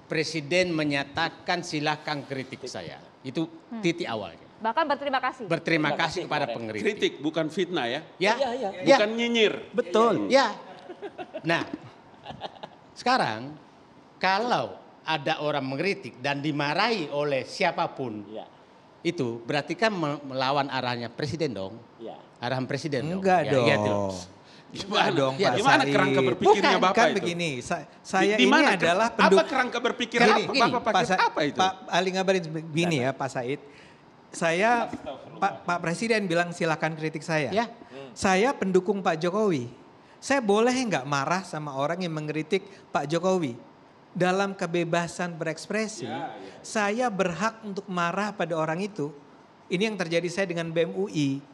Presiden menyatakan silahkan kritik saya. Itu titik awalnya. Bahkan berterima kasih. Berterima kasih kepada pengkritik. Kritik bukan fitnah ya. Ya, Bukan nyinyir. Betul. ya. Nah, sekarang kalau ada orang mengkritik dan dimarahi oleh siapapun, Ya. itu berarti kan melawan arahnya presiden dong. Ya. Arahan presiden dong. Enggak Ya, dong. gitu. Gimana dong Ya, Pak gimana Said? kerangka berpikirnya Bukan, Bapak kan itu? begini, saya Di ini mana adalah apa kerangka berpikir Gini, Bapak pakai Sa- apa itu? Pak Ali Ngabalin begini ya Pak Said. Pak Presiden bilang silakan kritik saya. Ya. Saya pendukung Pak Jokowi. Saya boleh nggak marah sama orang yang mengkritik Pak Jokowi? Dalam kebebasan berekspresi, saya berhak untuk marah pada orang itu. Ini yang terjadi saya dengan BEM UI.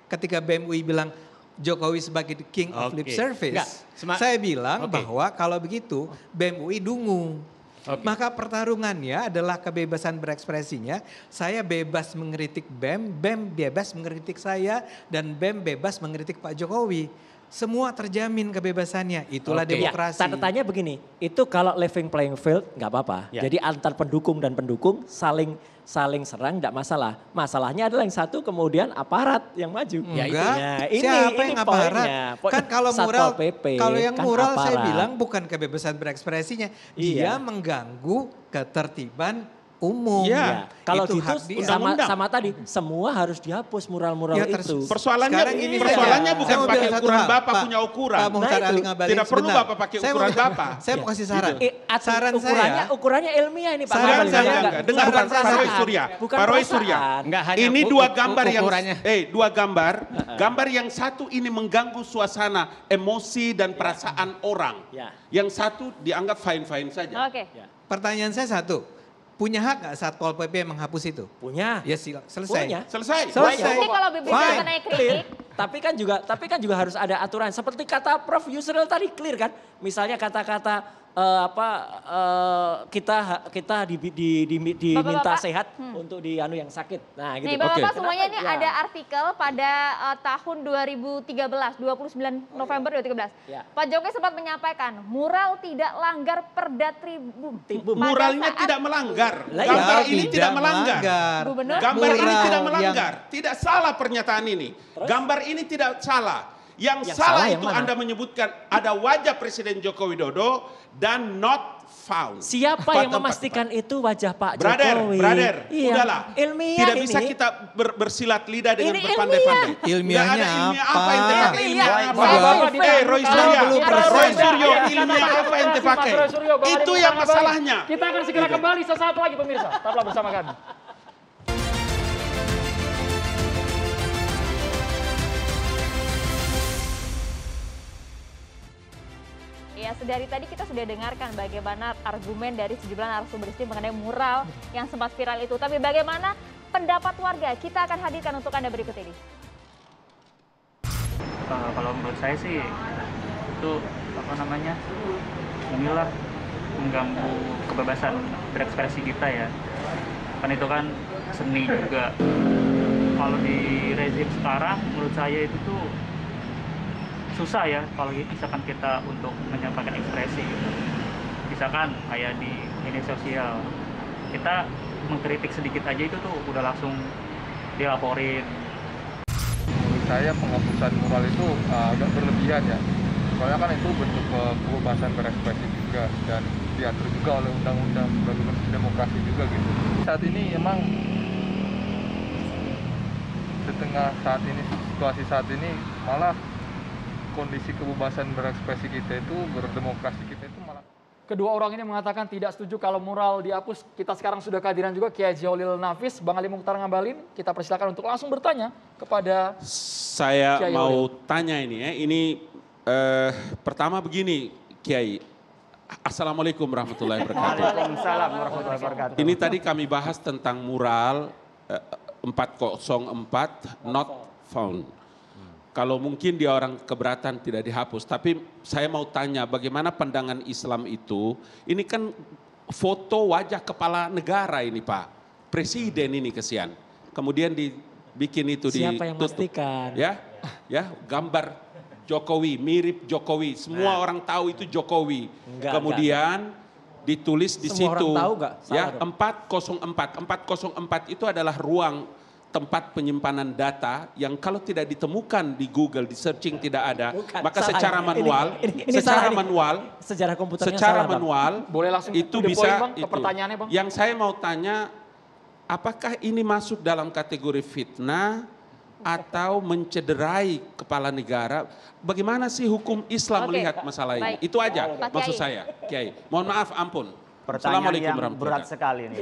Ketika BEM UI bilang Jokowi sebagai the king of lip Oke. service. Enggak, Saya bilang Oke. bahwa kalau begitu BEM UI dungu. Oke. Maka pertarungannya adalah kebebasan berekspresinya. Saya bebas mengkritik BEM, BEM bebas mengkritik saya, dan BEM bebas mengkritik Pak Jokowi. Semua terjamin kebebasannya. Itulah Oke. demokrasi. Tanda tanya begini, itu kalau level playing field nggak apa-apa. Ya. Jadi antar pendukung dan pendukung saling serang nggak masalah. Masalahnya adalah yang satu kemudian aparat yang maju. Ya, Enggak, ini siapa yang aparat? poinnya. Kan kalau Satpol mural, PP, kalau yang kan mural saya aparat. bilang bukan kebebasan berekspresinya. Dia Iya. mengganggu ketertiban umum. Iya. Kalau Itu gitu hak dia. sama tadi semua harus dihapus mural-mural Ya, itu. Persoalannya Sekarang ini persoalannya saya bukan mau pakai bilang satu ukuran hal, Bapak Pak. punya ukuran. Pak Muhtar Nah, Ali itu. Ngabalin, Tidak perlu sebentar. Bapak pakai Saya mau ukuran bilang- Bapak. Saya mau kasih saran. Ukurannya saya, ukurannya ilmiah ini Pak Saran Ngabalin. saya Enggak, enggak. Dengar bukan Pak Roy perasaan. Surya. Bukan Pak Roy Surya. perasaan. Enggak hanya Ini dua gambar yang ukurannya. dua gambar. Gambar yang satu ini mengganggu suasana emosi dan perasaan orang. Ya. Yang satu dianggap fine-fine saja. Oke. pertanyaan saya satu. Punya hak nggak Satpol PP menghapus itu? Punya. Ya selesai. Punya. Selesai. Selesai. Jadi kalau Fine. berbicara mengenai kritik, Tapi kan juga harus ada aturan. Seperti kata Prof Yusril tadi clear kan. Misalnya kata-kata kita diminta Bapak-bapak, sehat untuk yang sakit. Nah, gitu. nih Bapak-Bapak Oke. semuanya ini Ya. ada artikel pada tahun 2013, 29 November 2013. Ya. Pak Jokowi sempat menyampaikan mural tidak langgar perda tribun. Tribun. Pada Muralnya saat tidak melanggar. Lah, Gambar Ya, ini tidak melanggar. Gubernur Gambar ini Mural tidak yang- melanggar. Tidak salah pernyataan ini. Gambar ini tidak salah. Yang salah salah yang itu mana? Anda menyebutkan ada wajah Presiden Joko Widodo dan not found. Siapa yang Tempat-tempat. memastikan itu wajah Pak Brother, Jokowi? brother, Iya. udahlah. Ilmiah Tidak ini. bisa kita bersilat lidah dengan Ini berpandai-pandai. Ilmiahnya Nggak ada ilmiah apa? apa yang dipakai? Ilmiah. Ilmiah apa? Bapak-bapak Roy Surya, 90%. Roy Suryo, Ya, ilmiah kita apa yang dipakai? Mas Roy Suryo, Bang Itu Adi yang Muhtar masalahnya. Ngabalin. Kita akan segera kembali sesaat lagi pemirsa. Tetaplah bersama kami. Ya, sedari tadi kita sudah dengarkan bagaimana argumen dari sejumlah narasumber di sini mengenai mural yang sempat viral itu. Tapi bagaimana pendapat warga? Kita akan hadirkan untuk Anda berikut ini. Kalau menurut saya sih itu inilah mengganggu kebebasan berekspresi kita ya. Kan itu kan seni juga. Kalau di rezim sekarang menurut saya itu tuh susah ya kalau misalkan kita untuk menyampaikan ekspresi gitu. Misalkan kayak di media sosial kita mengkritik sedikit aja itu tuh udah langsung dilaporin. Menurut saya penghapusan mural itu agak berlebihan ya. Soalnya kan itu bentuk kebebasan berekspresi juga dan diatur juga oleh undang-undang sebagai bentuk demokrasi juga gitu. Saat ini emang situasi saat ini malah kondisi kebebasan berekspresi kita itu, berdemokrasi kita itu malah. Kedua orang ini mengatakan tidak setuju kalau mural dihapus. Kita sekarang sudah kehadiran juga Kiai Holil Nafis, Bang Ali Muhtar Ngabalin. Kita persilakan untuk langsung bertanya kepada Saya Kiai mau Holil. tanya ini ya. Ini pertama begini, Kiai. Assalamualaikum warahmatullahi wabarakatuh. Waalaikumsalam warahmatullahi wabarakatuh. Ini tadi kami bahas tentang mural 404 not found. Kalau mungkin dia orang keberatan tidak dihapus, tapi saya mau tanya bagaimana pandangan Islam itu, ini kan foto wajah kepala negara ini Pak, Presiden ini kesian. Kemudian dibikin itu Siapa yang ditutup. memastikan? Ya, gambar Jokowi, mirip Jokowi. Semua orang tahu itu Jokowi. Kemudian ditulis di Semua situ orang tahu nggak? ya Salah 404. 404 itu adalah ruang tempat penyimpanan data yang kalau tidak ditemukan di Google, di searching tidak ada, Bukan, maka salah. secara manual, Ini salah, ini. manual, Sejarah komputernya secara salah, Bang. manual, Boleh langsung itu to the bisa point, Bang, ke itu. pertanyaannya, Bang? Yang saya mau tanya, apakah ini masuk dalam kategori fitnah atau mencederai kepala negara? Bagaimana sih hukum Islam Oke, melihat masalah ini? baik. Itu aja Pak maksud Kiai. saya, Kiai. Mohon maaf, ampun. Pertanyaan yang warahmatullahi berat wabarakatuh. sekali ini.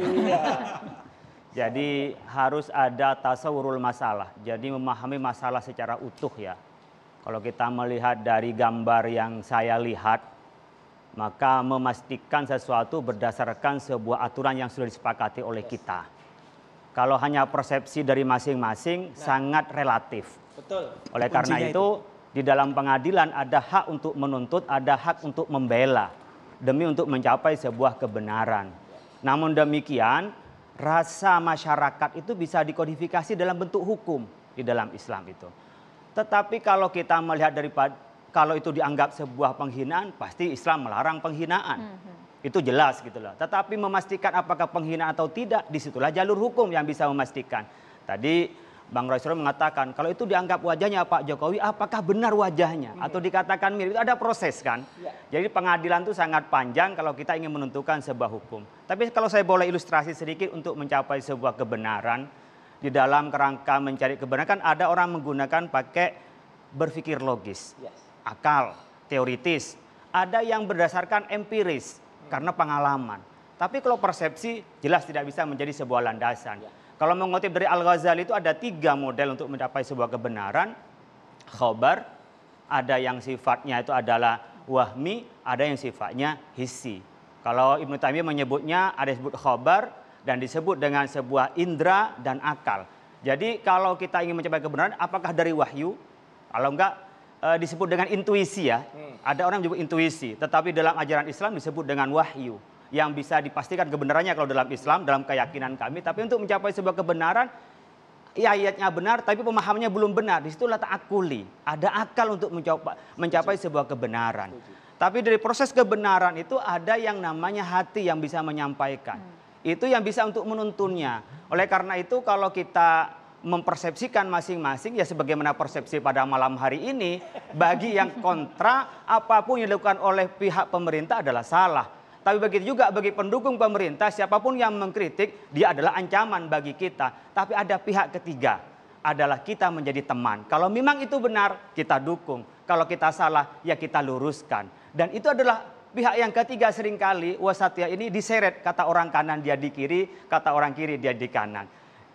Jadi harus ada tasawurul masalah. Jadi memahami masalah secara utuh ya. Kalau kita melihat dari gambar yang saya lihat, maka memastikan sesuatu berdasarkan sebuah aturan yang sudah disepakati oleh kita. Kalau hanya persepsi dari masing-masing sangat relatif. Betul. Oleh karena itu, di dalam pengadilan ada hak untuk menuntut, ada hak untuk membela demi untuk mencapai sebuah kebenaran. Namun demikian, rasa masyarakat itu bisa dikodifikasi dalam bentuk hukum di dalam Islam itu. Tetapi kalau kita melihat kalau itu dianggap sebuah penghinaan, pasti Islam melarang penghinaan. Itu jelas gitu loh. Tetapi memastikan apakah penghinaan atau tidak, disitulah jalur hukum yang bisa memastikan. Tadi Bang Roy Suryo mengatakan, kalau itu dianggap wajahnya Pak Jokowi, apakah benar wajahnya? Atau dikatakan mirip, itu ada proses kan? Jadi pengadilan itu sangat panjang kalau kita ingin menentukan sebuah hukum. Tapi kalau saya boleh ilustrasi sedikit untuk mencapai sebuah kebenaran, di dalam kerangka mencari kebenaran kan ada orang menggunakan pakai berpikir logis, akal, teoritis. Ada yang berdasarkan empiris, karena pengalaman. Tapi kalau persepsi jelas tidak bisa menjadi sebuah landasan. Kalau mengutip dari Al-Ghazali itu ada 3 model untuk mencapai sebuah kebenaran. Khobar, ada yang sifatnya itu adalah wahmi, ada yang sifatnya hissi. Kalau Ibnu Taimiyah menyebutnya ada disebut khobar dan disebut dengan sebuah indera dan akal. Jadi kalau kita ingin mencapai kebenaran, apakah dari wahyu? Kalau enggak disebut dengan intuisi ya. Ada orang menyebut intuisi, tetapi dalam ajaran Islam disebut dengan wahyu. Yang bisa dipastikan kebenarannya kalau dalam Islam, dalam keyakinan kami. Tapi untuk mencapai sebuah kebenaran, ya ayatnya benar, tapi pemahamannya belum benar. Di situ letak akuli. Ada akal untuk mencapai sebuah kebenaran. Tapi dari proses kebenaran itu ada yang namanya hati yang bisa menyampaikan. Itu yang bisa untuk menuntunnya. Oleh karena itu kalau kita mempersepsikan masing-masing, ya sebagaimana persepsi pada malam hari ini, bagi yang kontra, apapun yang dilakukan oleh pihak pemerintah adalah salah. Tapi begitu juga bagi pendukung pemerintah, siapapun yang mengkritik, dia adalah ancaman bagi kita. Tapi ada pihak ketiga, adalah kita menjadi teman. Kalau memang itu benar, kita dukung. Kalau kita salah, ya kita luruskan. Dan itu adalah pihak yang ketiga seringkali, wasatiyah ini diseret. Kata orang kanan dia di kiri, kata orang kiri dia di kanan.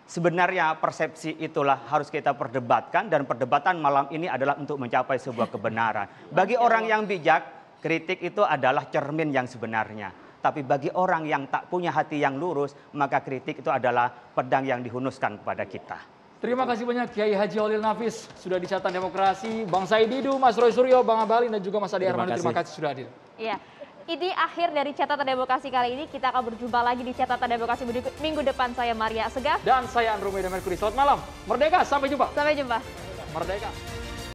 Sebenarnya persepsi itulah harus kita perdebatkan. Dan perdebatan malam ini adalah untuk mencapai sebuah kebenaran. Bagi orang yang bijak, kritik itu adalah cermin yang sebenarnya. Tapi bagi orang yang tak punya hati yang lurus, maka kritik itu adalah pedang yang dihunuskan kepada kita. Terima kasih banyak Kiai Haji Holil Nafis sudah di Catatan Demokrasi, Bang Said Didu, Mas Roy Suryo, Bang Abalin dan juga Mas Ade Armando. Terima kasih sudah hadir. Iya. Ini akhir dari Catatan Demokrasi kali ini. Kita akan berjumpa lagi di Catatan Demokrasi minggu depan. Saya Maria Segaf. Dan saya Andromeda Mercury. Selamat malam. Merdeka, sampai jumpa. Sampai jumpa. Merdeka.